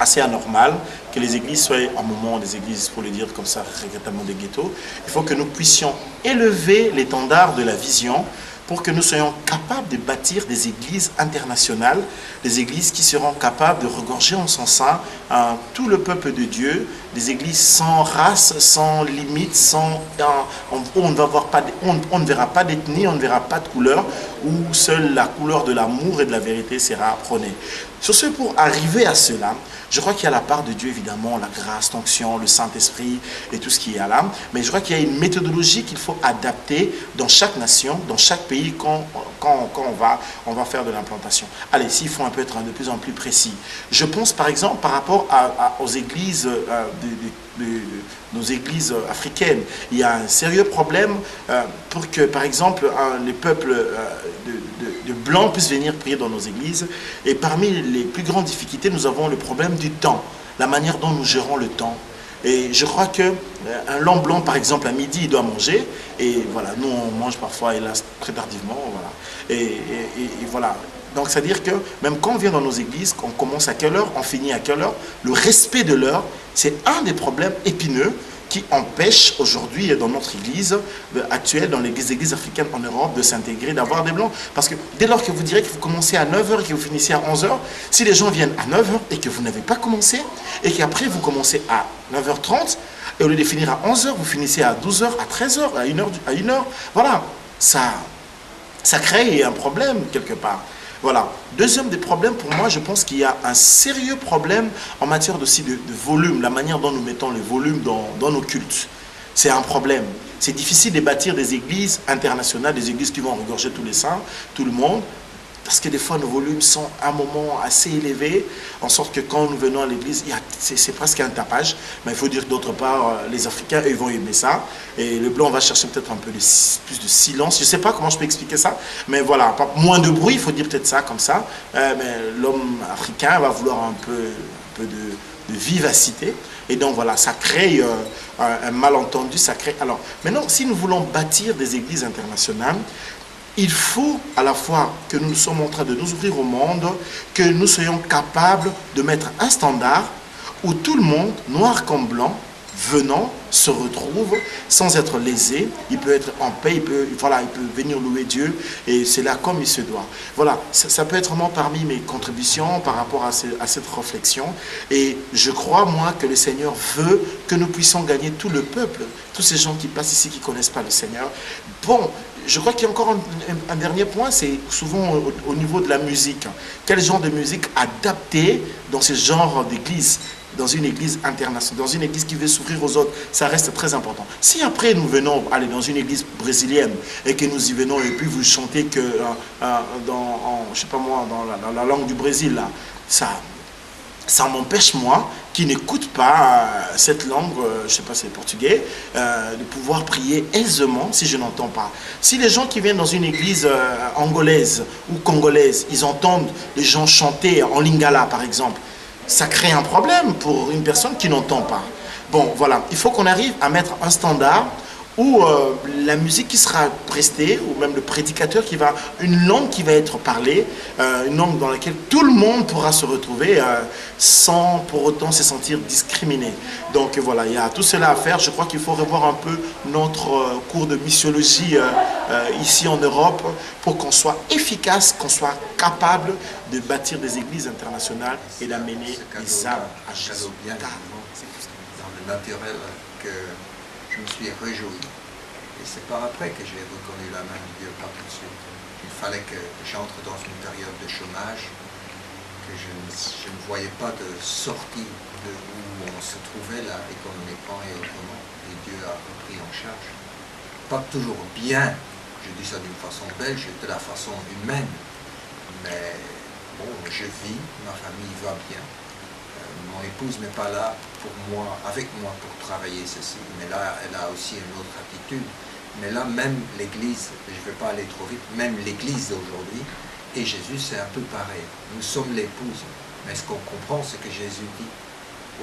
assez anormal que les églises soient un moment des églises, pour le dire comme ça, regrettablement des ghettos. Il faut que nous puissions élever l'étendard de la vision pour que nous soyons capables de bâtir des églises internationales, des églises qui seront capables de regorger en son sein tout le peuple de Dieu, des églises sans race, sans limite, on ne verra pas d'ethnie, on ne verra pas de couleur, où seule la couleur de l'amour et de la vérité sera prônée. Sur ce, pour arriver à cela, je crois qu'il y a la part de Dieu, évidemment, la grâce, l'onction, le Saint-Esprit et tout ce qui est là. Mais je crois qu'il y a une méthodologie qu'il faut adapter dans chaque nation, dans chaque pays, quand on va faire de l'implantation. Allez, s'il faut un peu être de plus en plus précis. Je pense, par exemple, par rapport aux églises nos églises africaines, il y a un sérieux problème pour que, par exemple, les peuples de blancs puissent venir prier dans nos églises. Et parmi les plus grandes difficultés, nous avons le problème du temps, la manière dont nous gérons le temps. Et je crois qu'un lamb blanc, par exemple, à midi, il doit manger. Et voilà, nous, on mange parfois, hélas, très tardivement. Voilà. Et voilà. Donc, c'est-à-dire que même quand on vient dans nos églises, on commence à quelle heure, on finit à quelle heure, le respect de l'heure, c'est un des problèmes épineux qui empêche aujourd'hui dans notre église actuelle, dans les églises africaines en Europe, de s'intégrer, d'avoir des blancs. Parce que dès lors que vous direz que vous commencez à 9h et que vous finissez à 11h, si les gens viennent à 9h et que vous n'avez pas commencé, et qu'après vous commencez à 9h30, et au lieu de finir à 11h, vous finissez à 12h, à 13h, à 1h, voilà, ça crée un problème quelque part. Voilà. Deuxième des problèmes, pour moi, je pense qu'il y a un sérieux problème en matière aussi de volume, la manière dont nous mettons le volume dans nos cultes. C'est un problème. C'est difficile de bâtir des églises internationales, des églises qui vont regorger tous les saints, tout le monde, parce que des fois nos volumes sont à un moment assez élevés, en sorte que quand nous venons à l'église, c'est presque un tapage. Mais il faut dire que d'autre part, les Africains, eux, vont aimer ça. Et le blanc va chercher peut-être un peu plus de silence. Je ne sais pas comment je peux expliquer ça, mais voilà, moins de bruit, il faut dire peut-être ça comme ça. Mais l'homme africain va vouloir un peu de vivacité. Et donc voilà, ça crée un malentendu, ça crée... Alors, maintenant, si nous voulons bâtir des églises internationales, il faut à la fois que nous sommes en train de nous ouvrir au monde, que nous soyons capables de mettre un standard où tout le monde, noir comme blanc, venant, se retrouve sans être lésé. Il peut être en paix, il peut venir louer Dieu, et c'est là comme il se doit. Voilà, ça peut être vraiment parmi mes contributions par rapport à cette réflexion. Et je crois, moi, que le Seigneur veut que nous puissions gagner tout le peuple, tous ces gens qui passent ici, qui ne connaissent pas le Seigneur. Bon, je crois qu'il y a encore un dernier point, c'est souvent au niveau de la musique. Quel genre de musique adapter dans ce genre d'église, dans une église internationale, dans une église qui veut s'ouvrir aux autres, ça reste très important. Si après nous venons aller dans une église brésilienne et que nous y venons et puis vous chantez que je sais pas moi, dans la langue du Brésil, là, ça m'empêche, moi, qui n'écoute pas cette langue, je ne sais pas si c'est portugais, de pouvoir prier aisément si je n'entends pas. Si les gens qui viennent dans une église angolaise ou congolaise, ils entendent les gens chanter en lingala, par exemple, ça crée un problème pour une personne qui n'entend pas. Bon, voilà, il faut qu'on arrive à mettre un standard où la musique qui sera prestée, ou même le prédicateur qui va, une langue qui va être parlée, une langue dans laquelle tout le monde pourra se retrouver sans pour autant se sentir discriminé. Donc voilà, il y a tout cela à faire. Je crois qu'il faut revoir un peu notre cours de missiologie ici en Europe pour qu'on soit efficace, qu'on soit capable de bâtir des églises internationales et d'amener les âmes à Jésus. Dans le naturel que je me suis réjoui. Et c'est par après que j'ai reconnu la main de Dieu, pas tout de suite. Il fallait que j'entre dans une période de chômage, que je ne voyais pas de sortie de où on se trouvait là, économiquement et autrement. Et Dieu a repris en charge. Pas toujours bien, je dis ça d'une façon belge, de la façon humaine, mais bon, je vis, ma famille va bien. Mon épouse n'est pas là avec moi pour travailler ceci, mais là elle a aussi une autre attitude. Mais là même l'église, je ne vais pas aller trop vite, même l'église d'aujourd'hui et Jésus c'est un peu pareil. Nous sommes l'épouse, mais ce qu'on comprend c'est que Jésus dit.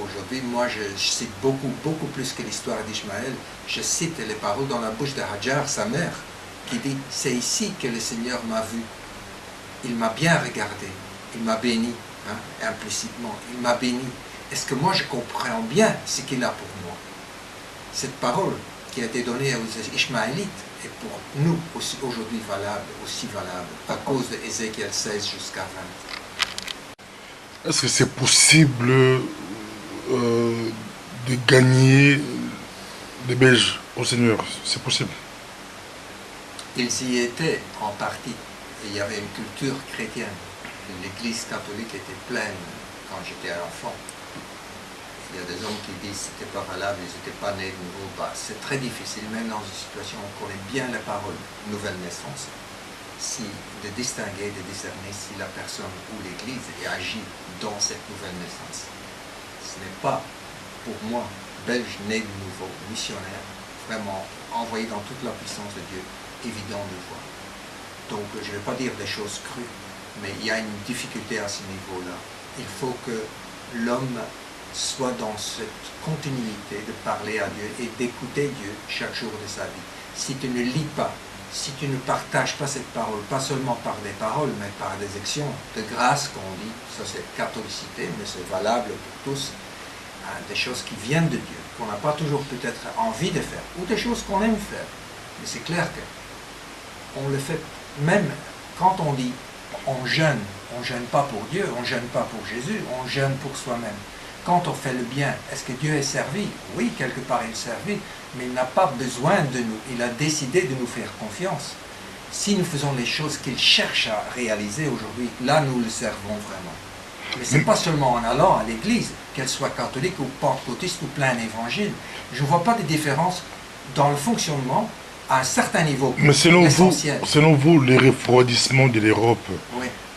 Aujourd'hui moi je cite beaucoup plus que l'histoire d'Ishmaël, je cite les paroles dans la bouche de Hajar, sa mère, qui dit c'est ici que le Seigneur m'a vu, il m'a bien regardé, il m'a béni. Implicitement, il m'a béni. Est-ce que moi je comprends bien ce qu'il a pour moi? Cette parole qui a été donnée aux Ishmaélites, est pour nous aussi aujourd'hui valable, aussi valable, à cause de Ézéchiel 16 jusqu'à 20. Est-ce que c'est possible de gagner des Belges au Seigneur? C'est possible? Ils y étaient en partie. Et il y avait une culture chrétienne. L'Église catholique était pleine quand j'étais un enfant. Il y a des hommes qui disent que ce n'était pas valable, ils n'étaient pas nés de nouveau. Bah, c'est très difficile, même dans une situation où on connaît bien la parole nouvelle naissance, de distinguer, de discerner si la personne ou l'Église agit dans cette nouvelle naissance. Ce n'est pas, pour moi, belge né de nouveau, missionnaire, vraiment envoyé dans toute la puissance de Dieu, évident de voir. Donc je ne vais pas dire des choses crues, mais il y a une difficulté à ce niveau-là. Il faut que l'homme soit dans cette continuité de parler à Dieu et d'écouter Dieu chaque jour de sa vie. Si tu ne lis pas, si tu ne partages pas cette parole, pas seulement par des paroles, mais par des actions de grâce qu'on dit, ça c'est catholicité, mais c'est valable pour tous, hein, des choses qui viennent de Dieu, qu'on n'a pas toujours peut-être envie de faire, ou des choses qu'on aime faire. Mais c'est clair qu'on le fait, même quand on dit on jeûne pas pour Dieu, on jeûne pas pour Jésus, on jeûne pour soi-même. Quand on fait le bien, est-ce que Dieu est servi? Oui, quelque part il est servi, mais il n'a pas besoin de nous. Il a décidé de nous faire confiance. Si nous faisons les choses qu'il cherche à réaliser aujourd'hui, là nous le servons vraiment. Mais ce n'est pas seulement en allant à l'église, qu'elle soit catholique ou pentecôtiste ou plein évangile. Je ne vois pas de différence dans le fonctionnement à un certain niveau. Mais selon vous, le refroidissement de l'Europe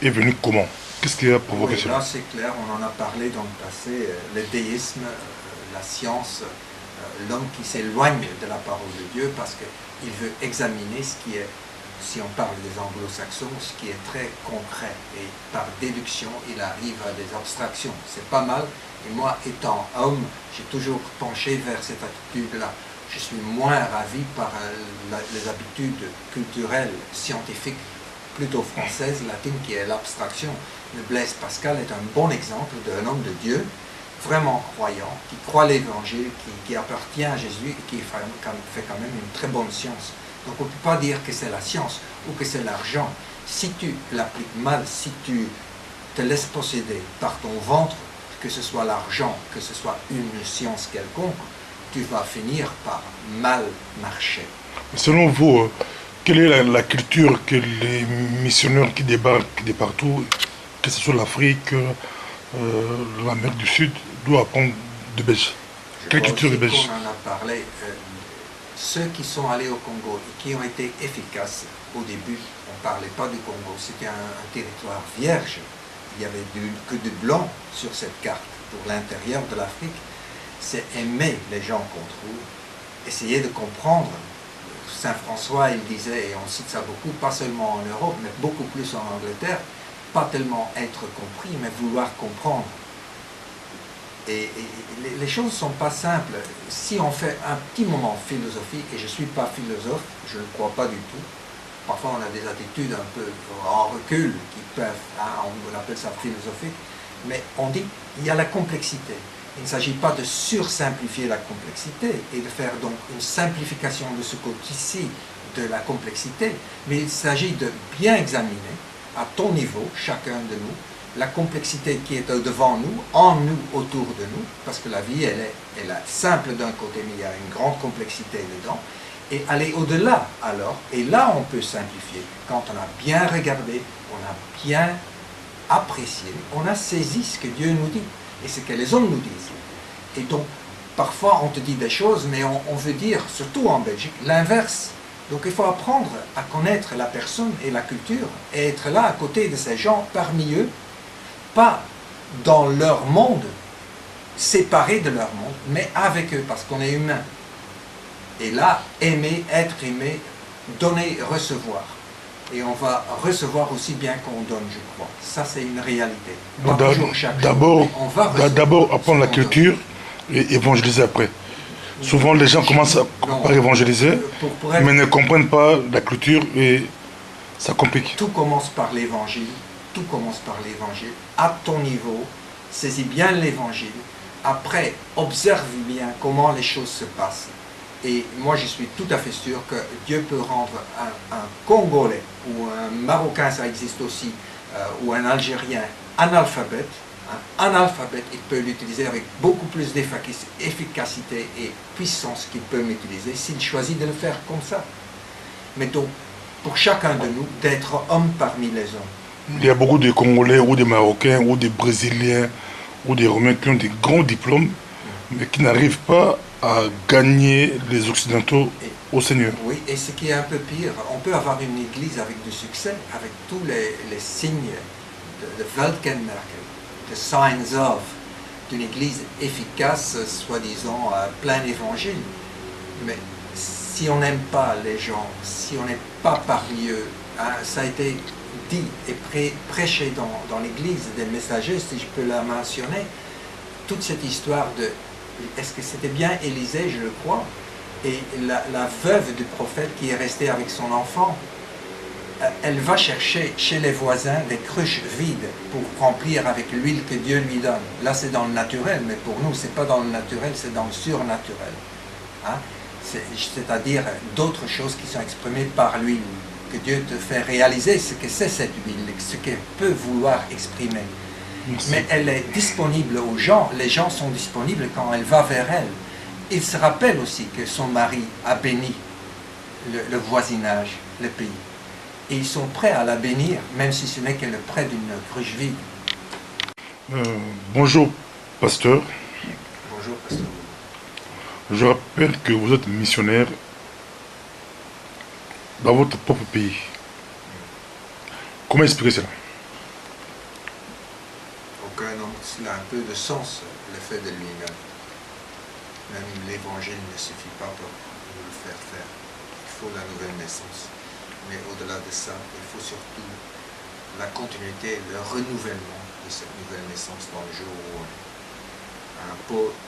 est venu comment? Qu'est-ce qui a provoqué cela? Là, c'est clair, on en a parlé dans le passé, le déisme, la science, l'homme qui s'éloigne de la parole de Dieu parce qu'il veut examiner ce qui est, si on parle des anglo-saxons, ce qui est très concret. Et par déduction, il arrive à des abstractions. C'est pas mal. Et moi, étant homme, j'ai toujours penché vers cette attitude-là. Je suis moins ravi par les habitudes culturelles, scientifiques, plutôt françaises, latines, qui est l'abstraction. Mais Blaise Pascal est un bon exemple d'un homme de Dieu, vraiment croyant, qui croit l'évangile, qui appartient à Jésus et qui fait quand même une très bonne science. Donc on ne peut pas dire que c'est la science ou que c'est l'argent. Si tu l'appliques mal, si tu te laisses posséder par ton ventre, que ce soit l'argent, que ce soit une science quelconque, tu vas finir par mal marcher. Selon vous, quelle est la culture que les missionnaires qui débarquent de partout, que ce soit l'Afrique, l'Amérique du Sud, doivent apprendre de Belge? Quelle culture de Belge? On en a parlé. Ceux qui sont allés au Congo et qui ont été efficaces au début, on ne parlait pas du Congo, c'était un territoire vierge. Il n'y avait que du blanc sur cette carte pour l'intérieur de l'Afrique. C'est aimer les gens qu'on trouve, essayer de comprendre. Saint François, il disait, et on cite ça beaucoup, pas seulement en Europe, mais beaucoup plus en Angleterre, pas tellement être compris, mais vouloir comprendre. Et les choses ne sont pas simples. Si on fait un petit moment de philosophie, et je ne suis pas philosophe, je ne le crois pas du tout, parfois on a des attitudes un peu en recul qui peuvent, on appelle ça philosophique, mais on dit il y a la complexité. Il ne s'agit pas de sursimplifier la complexité et de faire donc une simplification de ce côté-ci de la complexité, mais il s'agit de bien examiner à ton niveau, chacun de nous, la complexité qui est devant nous, en nous, autour de nous, parce que la vie, elle est simple d'un côté, mais il y a une grande complexité dedans, et aller au-delà alors, et là on peut simplifier. Quand on a bien regardé, on a bien apprécié, on a saisi ce que Dieu nous dit, et ce que les hommes nous disent. Et donc, parfois on te dit des choses, mais on veut dire, surtout en Belgique, l'inverse. Donc il faut apprendre à connaître la personne et la culture, et être là à côté de ces gens, parmi eux, pas dans leur monde, séparés de leur monde, mais avec eux, parce qu'on est humain. Et là, aimer, être aimé, donner, recevoir. Et on va recevoir aussi bien qu'on donne, je crois. Ça, c'est une réalité. D'abord, apprendre la culture et évangéliser après. Souvent, les gens commencent par évangéliser, mais ne comprennent pas la culture et ça complique. Tout commence par l'évangile. Tout commence par l'évangile. À ton niveau, saisis bien l'évangile. Après, observe bien comment les choses se passent. Et moi, je suis tout à fait sûr que Dieu peut rendre un Congolais ou un Marocain, ça existe aussi, ou un Algérien analphabète. Un analphabète, il peut l'utiliser avec beaucoup plus d'efficacité et puissance qu'il peut m'utiliser s'il choisit de le faire comme ça. Mais donc, pour chacun de nous, d'être homme parmi les hommes. Il y a beaucoup de Congolais ou des Marocains ou des Brésiliens ou des Romains qui ont des grands diplômes, mais qui n'arrivent pas à gagner les Occidentaux au Seigneur. Oui, et ce qui est un peu pire, on peut avoir une église avec du succès, avec tous les signes de Weltkenmerkel, de signs of, d'une église efficace, soi-disant plein évangile. Mais si on n'aime pas les gens, si on n'est pas parmi eux, hein, ça a été dit et prêché dans l'église des messagers, si je peux la mentionner, toute cette histoire de, est-ce que c'était bien Élisée, je le crois, et la veuve du prophète qui est restée avec son enfant, elle va chercher chez les voisins des cruches vides pour remplir avec l'huile que Dieu lui donne. Là, c'est dans le naturel, mais pour nous, c'est pas dans le naturel, c'est dans le surnaturel. Hein? C'est-à-dire d'autres choses qui sont exprimées par l'huile, que Dieu te fait réaliser ce que c'est cette huile, ce qu'elle peut vouloir exprimer. Merci. Mais elle est disponible aux gens, les gens sont disponibles quand elle va vers elle. Il se rappelle aussi que son mari a béni le voisinage, le pays. Et ils sont prêts à la bénir, même si ce n'est que le près d'une cruche vide. Bonjour, pasteur. Bonjour, pasteur. Je rappelle que vous êtes missionnaire dans votre propre pays. Comment expliquer cela? Aucun homme, cela a un peu de sens, le fait de lui-même. Même l'évangile ne suffit pas pour nous le faire faire. Il faut la nouvelle naissance. Mais au-delà de ça, il faut surtout la continuité, le renouvellement de cette nouvelle naissance dans le jour où on est.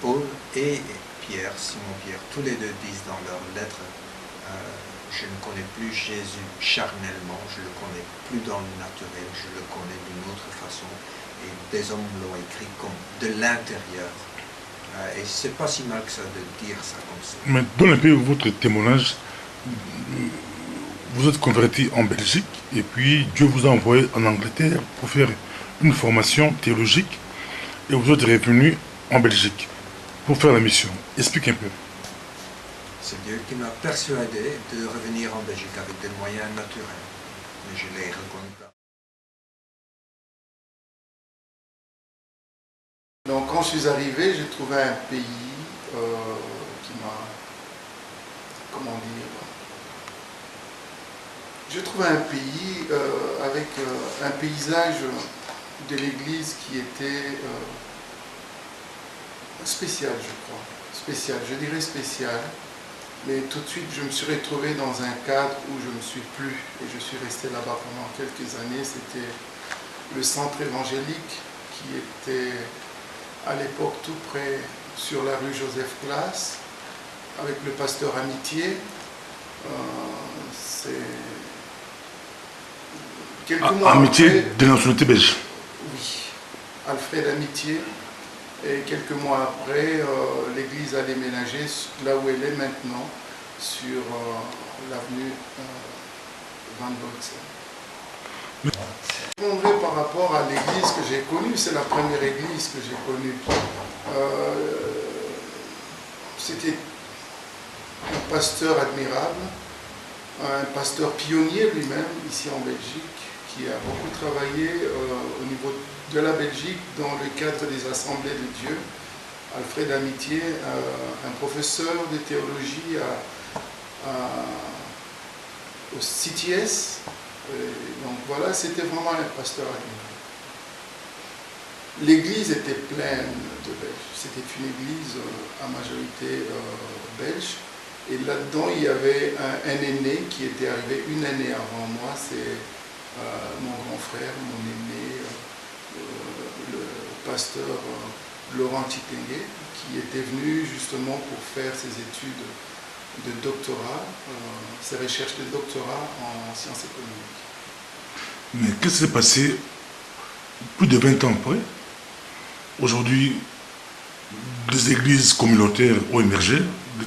Paul et Pierre, Simon-Pierre, tous les deux disent dans leurs lettres, je ne connais plus Jésus charnellement, je ne le connais plus dans le naturel, je le connais d'une autre façon. Et des hommes l'ont écrit comme de l'intérieur. Et c'est pas si mal que ça de dire ça comme ça. Mais dans un peu votre témoignage, vous êtes converti en Belgique et puis Dieu vous a envoyé en Angleterre pour faire une formation théologique et vous êtes revenu en Belgique pour faire la mission. Explique un peu. C'est Dieu qui m'a persuadé de revenir en Belgique avec des moyens naturels. Mais je l'ai reconnu pas. Donc quand je suis arrivé, j'ai trouvé un pays qui m'a, comment dire, j'ai trouvé un pays avec un paysage de l'église qui était spécial, je crois. Spécial, je dirais spécial. Mais tout de suite, je me suis retrouvé dans un cadre où je ne me suis plus. Et je suis resté là-bas pendant quelques années. C'était le centre évangélique qui était à l'époque tout près sur la rue Joseph Classe, avec le pasteur Amitié. C'est quelques mois Amitié après, de nationalité belge. Oui, Alfred Amitié. Et quelques mois après, l'église a déménagé là où elle est maintenant, sur l'avenue Van Boxen. Je répondrai par rapport à l'église que j'ai connue, c'est la première église que j'ai connue. C'était un pasteur admirable, un pasteur pionnier lui-même ici en Belgique, qui a beaucoup travaillé au niveau de la Belgique dans le cadre des assemblées de Dieu. Alfred Amitié, un professeur de théologie au CTS. Donc voilà, c'était vraiment un pasteur admirable. L'église était pleine de Belges. C'était une église à majorité belge. Et là-dedans, il y avait un aîné qui était arrivé une année avant moi. C'est mon grand frère, mon aîné, le pasteur Laurent Tipengue, qui était venu justement pour faire ses études de doctorat, ses recherches de doctorat en sciences économiques. Mais qu'est-ce qui s'est passé plus de 20 ans après? Aujourd'hui, des églises communautaires ont émergé,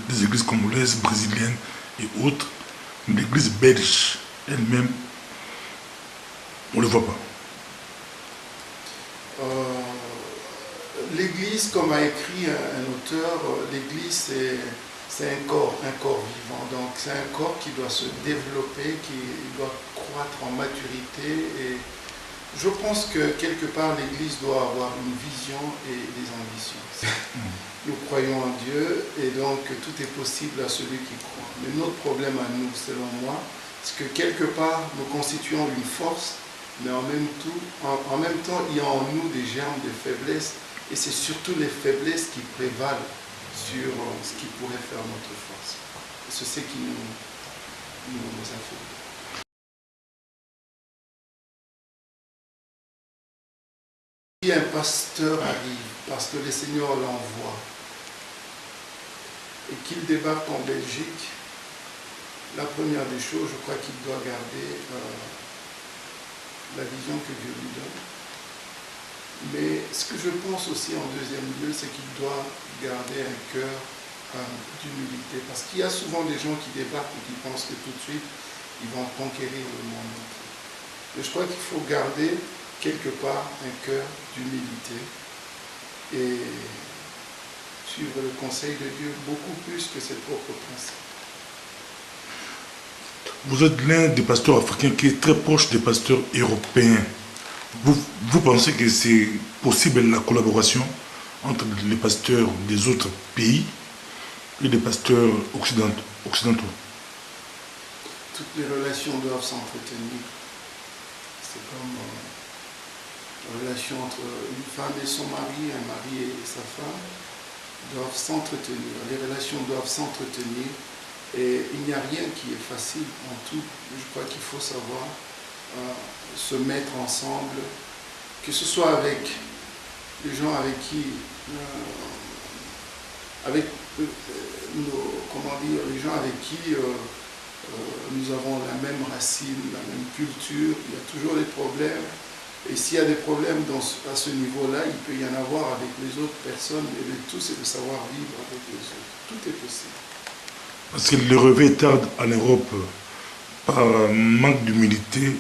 des églises congolaises, brésiliennes et autres. Mais l'église belge elle-même, on ne le voit pas. L'église, comme a écrit un auteur, l'église c'est un corps vivant. Donc c'est un corps qui doit se développer, qui doit croître en maturité. Et je pense que quelque part l'église doit avoir une vision et des ambitions. Nous croyons en Dieu et donc tout est possible à celui qui croit. Mais notre problème à nous, selon moi, c'est que quelque part nous constituons une force, mais en même temps il y a en nous des germes de faiblesse. Et c'est surtout les faiblesses qui prévalent sur ce qui pourrait faire notre force. C'est ce qui nous affaiblit. Si un pasteur arrive, parce que le Seigneur l'envoie, et qu'il débarque en Belgique, la première des choses, je crois qu'il doit garder la vision que Dieu lui donne. Mais ce que je pense aussi en deuxième lieu, c'est qu'il doit garder un cœur d'humilité. Parce qu'il y a souvent des gens qui débarquent et qui pensent que tout de suite, ils vont conquérir le monde entier. Mais je crois qu'il faut garder quelque part un cœur d'humilité et suivre le conseil de Dieu beaucoup plus que ses propres principes. Vous êtes l'un des pasteurs africains qui est très proche des pasteurs européens. Vous pensez que c'est possible la collaboration entre les pasteurs des autres pays et les pasteurs occidentaux? Toutes les relations doivent s'entretenir. C'est comme la relation entre une femme et son mari, un mari et sa femme doivent s'entretenir. Les relations doivent s'entretenir et il n'y a rien qui est facile en tout. Je crois qu'il faut savoir se mettre ensemble, que ce soit avec les gens avec qui, les gens avec qui nous avons la même racine, la même culture. Il y a toujours des problèmes. Et s'il y a des problèmes à ce niveau-là, il peut y en avoir avec les autres personnes. Et le tout, c'est de savoir vivre avec les autres. Tout est possible. Parce que le réveil tarde en Europe par manque d'humilité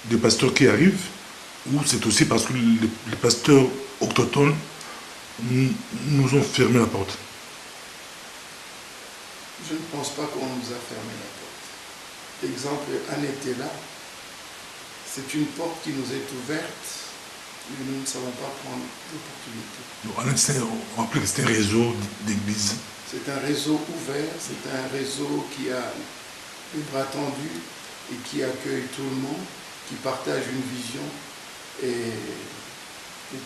des pasteurs qui arrivent, ou c'est aussi parce que les pasteurs autochtones nous ont fermé la porte? Je ne pense pas qu'on nous a fermé la porte. Exemple, Anetela, c'est une porte qui nous est ouverte, mais nous ne savons pas prendre l'opportunité. On rappelle que c'est un réseau d'églises. C'est un réseau ouvert, c'est un réseau qui a les bras tendus et qui accueille tout le monde, qui partage une vision et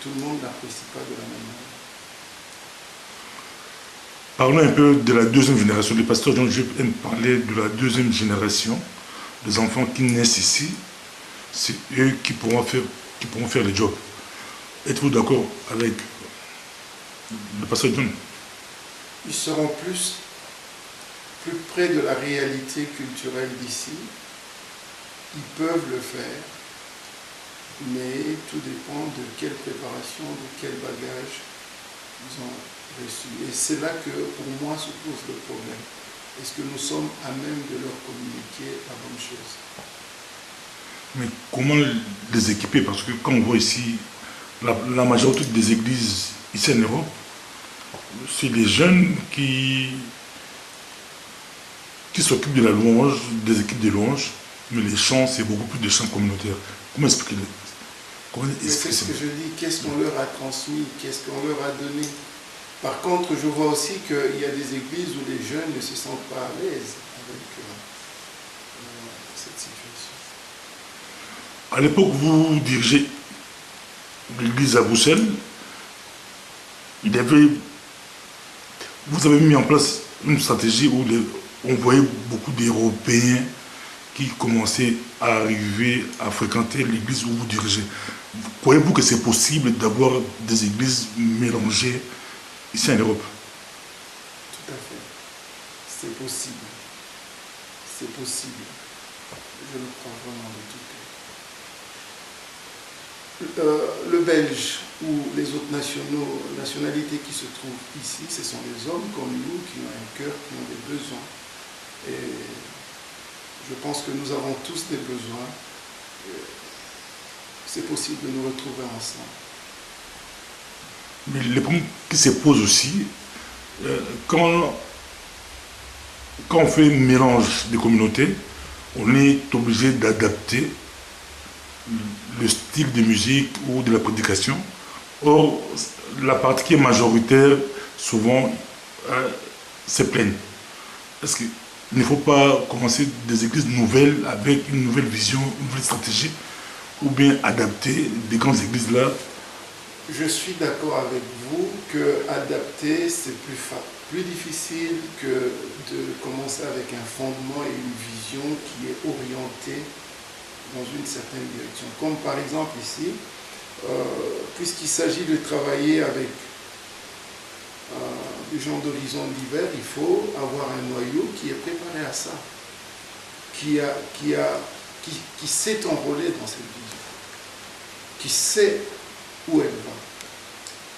tout le monde n'apprécie pas de la même manière. Parlons un peu de la deuxième génération. Les pasteurs dont je aime parler de la deuxième génération, des enfants qui naissent ici, c'est eux qui pourront faire le job. Êtes-vous d'accord avec le pasteur John? Ils seront plus près de la réalité culturelle d'ici. Ils peuvent le faire, mais tout dépend de quelle préparation, de quel bagage ils ont reçu. Et c'est là que, pour moi, se pose le problème. Est-ce que nous sommes à même de leur communiquer la bonne chose? Mais comment les équiper? Parce que quand on voit ici, la majorité des églises ici en Europe, c'est les jeunes qui s'occupent de la louange, des équipes de louange, mais les chants, c'est beaucoup plus de chants communautaires. Comment expliquer? C'est ce que je dis, qu'est-ce qu'on leur a transmis, qu'est-ce qu'on leur a donné? Par contre, je vois aussi qu'il y a des églises où les jeunes ne se sentent pas à l'aise avec cette situation. À l'époque, vous dirigez l'église à Bruxelles, vous avez mis en place une stratégie où on voyait beaucoup d'Européens qui commençaient à arriver à fréquenter l'église où vous dirigez. Croyez-vous que c'est possible d'avoir des églises mélangées ici en Europe? Tout à fait. C'est possible. C'est possible. Je le crois vraiment de tout le Belge ou les autres nationalités qui se trouvent ici, ce sont des hommes comme nous qui ont un cœur, qui ont des besoins. Et je pense que nous avons tous des besoins. C'est possible de nous retrouver ensemble. Mais le problème qui se pose aussi, quand on fait un mélange de communautés, on est obligé d'adapter le style de musique ou de la prédication. Or, la partie qui est majoritaire, souvent, se plaignent. Parce qu'il ne faut pas commencer des églises nouvelles avec une nouvelle vision, une nouvelle stratégie, ou bien adapter des grandes églises là. Je suis d'accord avec vous que adapter, c'est plus difficile que de commencer avec un fondement et une vision qui est orientée dans une certaine direction. Comme par exemple ici, puisqu'il s'agit de travailler avec des gens d'horizons divers, il faut avoir un noyau qui est préparé à ça, qui s'est enrôlé dans cette vision, qui sait où elle va.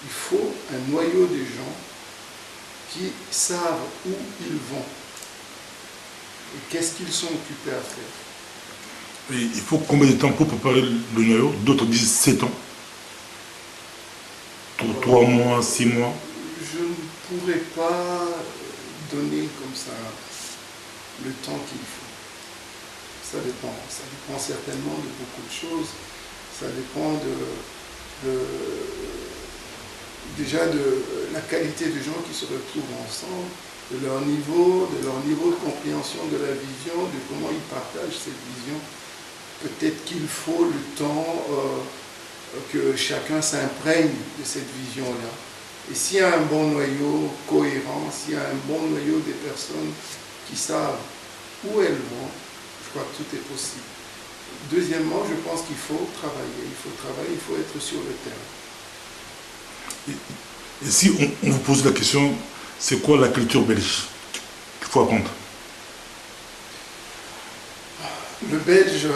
Il faut un noyau de gens qui savent où ils vont et qu'est-ce qu'ils sont occupés à faire. Et il faut combien de temps pour préparer le noyau? D'autres disent 7 ans. 3 mois, 6 mois. Je ne pourrais pas donner comme ça le temps qu'il faut. Ça dépend. Ça dépend certainement de beaucoup de choses. Ça dépend déjà de la qualité des gens qui se retrouvent ensemble, de leur niveau de compréhension de la vision, de comment ils partagent cette vision. Peut-être qu'il faut le temps que chacun s'imprègne de cette vision-là. Et s'il y a un bon noyau cohérent, s'il y a un bon noyau des personnes qui savent où elles vont, je crois que tout est possible. Deuxièmement, je pense qu'il faut travailler. Il faut être sur le terrain. Et si on vous pose la question, c'est quoi la culture belge qu'il faut apprendre? Le belge,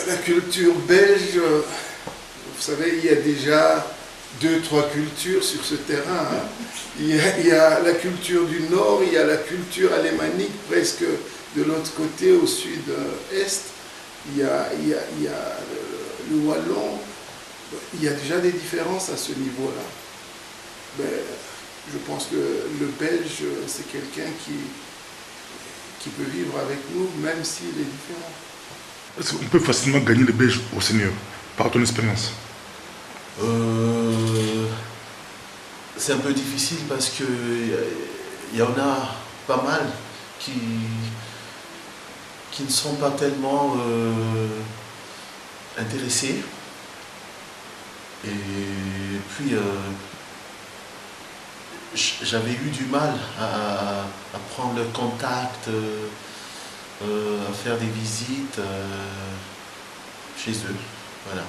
la culture belge, vous savez, il y a déjà 2-3 cultures sur ce terrain. Hein. Il y a la culture du Nord, il y a la culture alémanique presque de l'autre côté, au sud-est. Il y a le wallon. Il y a déjà des différences à ce niveau-là. Mais je pense que le Belge, c'est quelqu'un qui peut vivre avec nous, même s'il est différent. Est-ce qu'on peut facilement gagner les Belges au Seigneur, par ton expérience? C'est un peu difficile parce que il y en a pas mal qui ne sont pas tellement intéressés. Et puis, j'avais eu du mal à prendre le contact, à faire des visites chez eux. Voilà.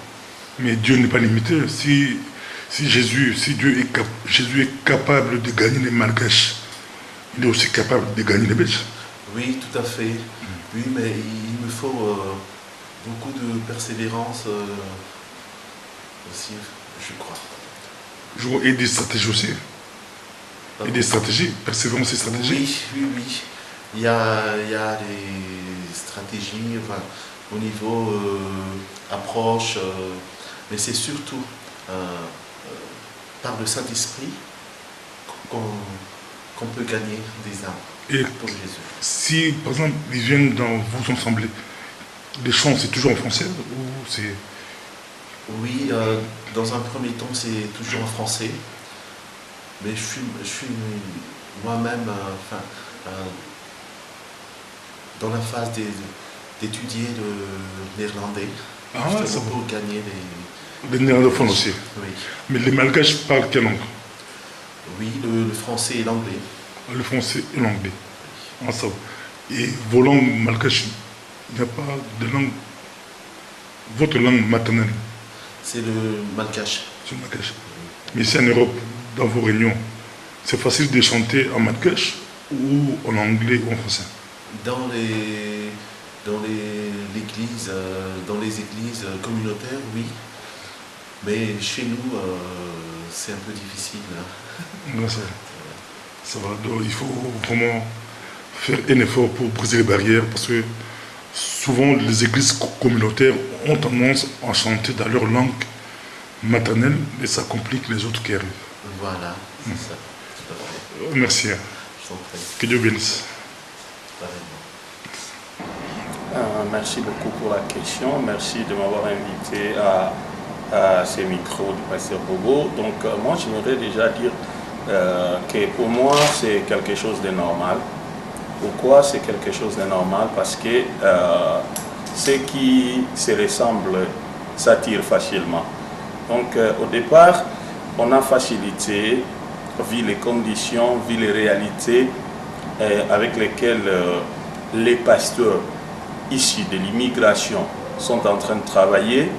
Mais Dieu n'est pas limité. Si Jésus est capable de gagner les Malgaches, il est aussi capable de gagner les Belges. Oui, tout à fait. Oui, mais il me faut beaucoup de persévérance aussi, je crois. Et des stratégies aussi. Et des stratégies, persévérance et stratégie. Oui. Il y a des stratégies au niveau approche, mais c'est surtout par le Saint-Esprit qu'on peut gagner des âmes pour Jésus. Si, par exemple, ils viennent dans vos assemblées, les chants, c'est toujours en français ou c'est... Oui, dans un premier temps, c'est toujours en français. Mais je suis moi-même dans la phase d'étudier le néerlandais. Ça pour gagner les néerlandophones aussi. Oui. Mais les Malgaches parlent quelle langue? Oui, le français et l'anglais. Le français et l'anglais. Ah, ça va. Et vos langues malgaches, il n'y a pas de langue... Votre langue maternelle? C'est le malgache. C'est le malgache. Mais ici en Europe, dans vos réunions, c'est facile de chanter en malgache ou en anglais ou en français? Dans dans l'église, dans les églises communautaires, oui. Mais chez nous, c'est un peu difficile. Non, ça va. Donc, il faut vraiment faire un effort pour briser les barrières parce que souvent les églises communautaires ont tendance à chanter dans leur langue maternelle et ça complique les autres qui arrivent. Voilà, c'est ça. Tout à fait. Merci. Je t'en prie. Que Dieu bénisse. Merci beaucoup pour la question. Merci de m'avoir invité à ces micros du pasteur Bobo. Donc moi, j'aimerais déjà dire que pour moi, c'est quelque chose de normal. Pourquoi c'est quelque chose de normal? Parce que ceux qui se ressemblent s'attirent facilement. Donc au départ, on a facilité, vu les conditions, vu les réalités avec lesquelles les pasteurs issus de l'immigration sont en train de travailler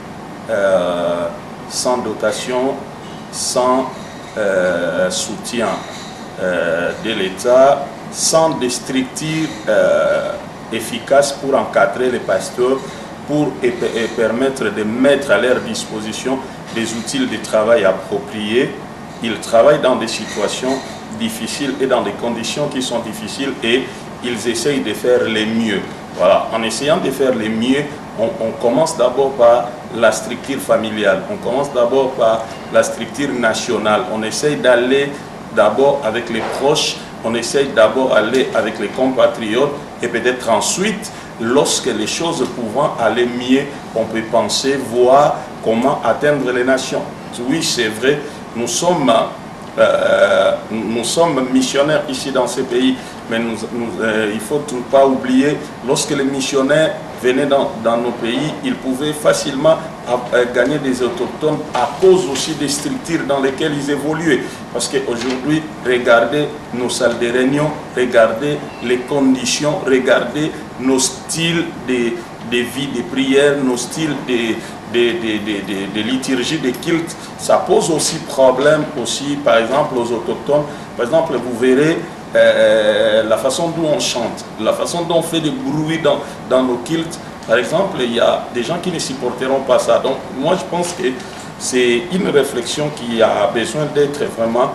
sans dotation, sans soutien de l'État, sans des structures efficaces pour encadrer les pasteurs, pour permettre de mettre à leur disposition des outils de travail appropriés. Ils travaillent dans des situations difficiles et dans des conditions qui sont difficiles et ils essayent de faire le mieux. Voilà. En essayant de faire le mieux, on commence d'abord par la structure familiale, on commence d'abord par la structure nationale, on essaye d'aller d'abord avec les proches, on essaye d'abord d'aller avec les compatriotes et peut-être ensuite, lorsque les choses pouvant aller mieux, on peut penser, voir comment atteindre les nations. Oui, c'est vrai, nous sommes missionnaires ici dans ces pays, mais il ne faut pas oublier, lorsque les missionnaires venaient dans nos pays, ils pouvaient facilement gagner des autochtones à cause aussi des structures dans lesquelles ils évoluaient. Parce qu'aujourd'hui, regardez nos salles de réunion, regardez les conditions, regardez nos styles de vie, de prière, nos styles de liturgie, de culte. Ça pose aussi problème aussi, par exemple, aux autochtones. Par exemple, vous verrez la façon dont on chante, la façon dont on fait des bruits dans nos cultes. Par exemple, il y a des gens qui ne supporteront pas ça. Donc, moi, je pense que c'est une réflexion qui a besoin d'être vraiment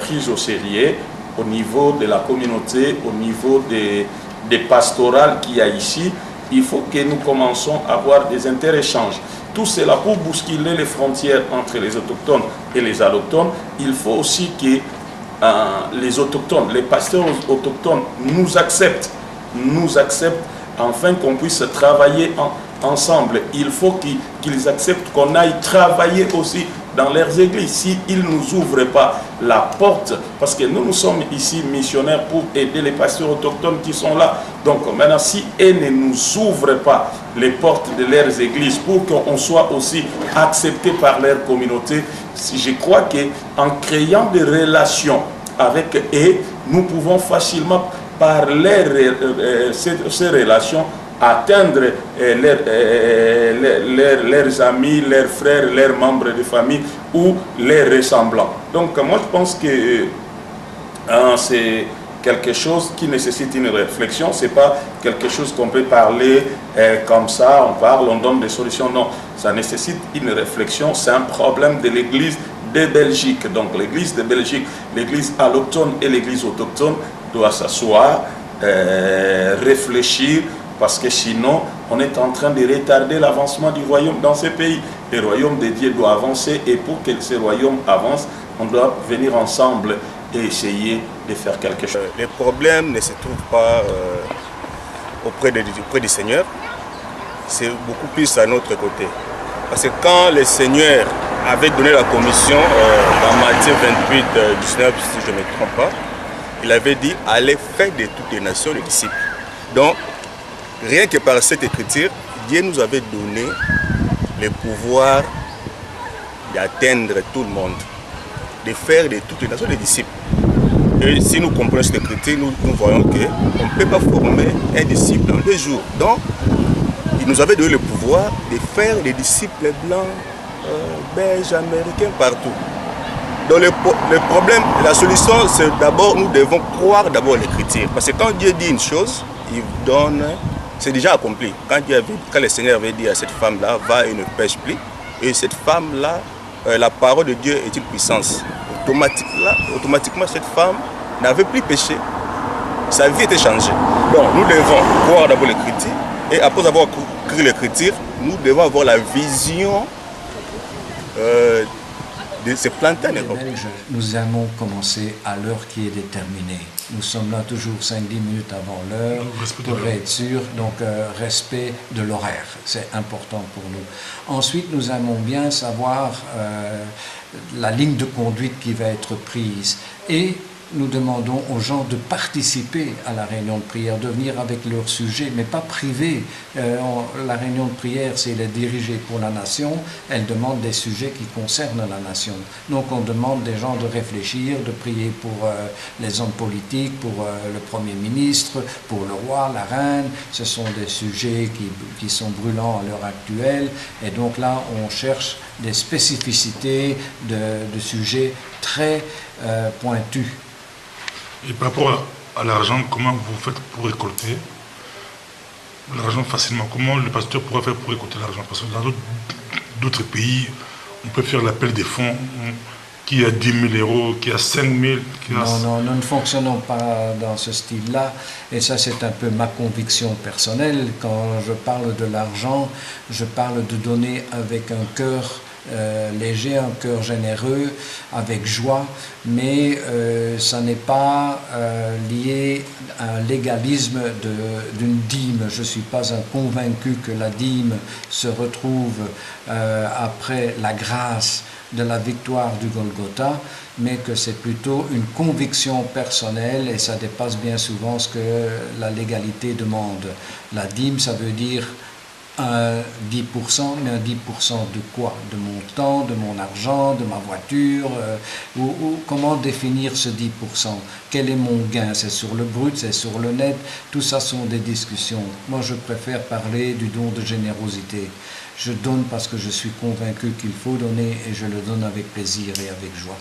prise au sérieux au niveau de la communauté, au niveau des pastorales qu'il y a ici. Il faut que nous commençons à avoir des interéchanges. Tout cela pour bousculer les frontières entre les autochtones et les allochtones. Il faut aussi que les autochtones, les pasteurs autochtones nous acceptent afin qu'on puisse travailler ensemble. Il faut qu'ils acceptent qu'on aille travailler aussi dans leurs églises. S'ils ne nous ouvrent pas la porte, parce que nous sommes ici missionnaires pour aider les pasteurs autochtones qui sont là. Donc maintenant, si ils ne nous ouvrent pas les portes de leurs églises pour qu'on soit aussi accepté par leur communauté, je crois qu'en créant des relations avec eux, nous pouvons facilement, par ces relations, atteindre leurs amis, leurs frères, leurs membres de famille ou leurs ressemblants. Donc moi je pense que c'est quelque chose qui nécessite une réflexion, c'est pas quelque chose qu'on peut parler comme ça, on parle, on donne des solutions, non, ça nécessite une réflexion, c'est un problème de l'Église de Belgique. Donc l'Église de Belgique, l'Église allochtone et l'Église autochtone doivent s'asseoir, réfléchir, parce que sinon, on est en train de retarder l'avancement du royaume dans ces pays. Le royaume de Dieu doit avancer et pour que ce royaume avance, on doit venir ensemble et essayer de faire quelque chose. Les problèmes ne se trouvent pas auprès du Seigneur, c'est beaucoup plus à notre côté. Parce que quand le Seigneur avait donné la commission dans Matthieu 28, 19, si je ne me trompe pas, il avait dit « Allez faire de toutes les nations les disciples ». Donc, rien que par cette écriture, Dieu nous avait donné le pouvoir d'atteindre tout le monde, de faire de toutes les nations des disciples. Et si nous comprenons cette écriture, nous voyons qu'on ne peut pas former un disciple en 2 jours. Donc, il nous avait donné le pouvoir de faire des disciples blancs, belges, américains, partout. Donc le problème, la solution, c'est d'abord, nous devons croire d'abord l'écriture. Parce que quand Dieu dit une chose, il donne c'est déjà accompli. Quand le Seigneur avait dit à cette femme-là, va et ne pêche plus, et cette femme-là, la parole de Dieu est une puissance. Automatiquement, cette femme n'avait plus péché. Sa vie était changée. Donc, nous devons voir d'abord l'Écriture, et après avoir cru l'Écriture, nous devons avoir la vision de se planter en Europe. Nous aimons commencer à l'heure qui est déterminée. Nous sommes là toujours 5-10 minutes avant l'heure pour être sûr, donc respect de l'horaire, c'est important pour nous. Ensuite, nous aimons bien savoir la ligne de conduite qui va être prise et nous demandons aux gens de participer à la réunion de prière, de venir avec leur sujet, mais pas privé. La réunion de prière, c'est elle est dirigée pour la nation, elle demande des sujets qui concernent la nation. Donc on demande des gens de réfléchir, de prier pour les hommes politiques, pour le Premier ministre, pour le roi, la reine. Ce sont des sujets qui sont brûlants à l'heure actuelle. Et donc là, on cherche des spécificités de sujets très pointus. Et par rapport à l'argent, comment vous faites pour récolter l'argent facilement? Comment le pasteur pourrait faire pour récolter l'argent? Parce que dans d'autres pays, on peut faire l'appel des fonds qui a 10 000 euros, qui a 5 000. Non, nous ne fonctionnons pas dans ce style-là. Et ça, c'est un peu ma conviction personnelle. Quand je parle de l'argent, je parle de donner avec un cœur léger, un cœur généreux, avec joie, mais ça n'est pas lié à un légalisme d'une dîme. Je ne suis pas un convaincu que la dîme se retrouve après la grâce de la victoire du Golgotha, mais que c'est plutôt une conviction personnelle et ça dépasse bien souvent ce que la légalité demande. La dîme, ça veut dire un 10%, mais un 10% de quoi? De mon temps, de mon argent, de ma voiture, ou comment définir ce 10%? Quel est mon gain? C'est sur le brut, c'est sur le net? Tout ça sont des discussions. Moi, je préfère parler du don de générosité. Je donne parce que je suis convaincu qu'il faut donner et je le donne avec plaisir et avec joie.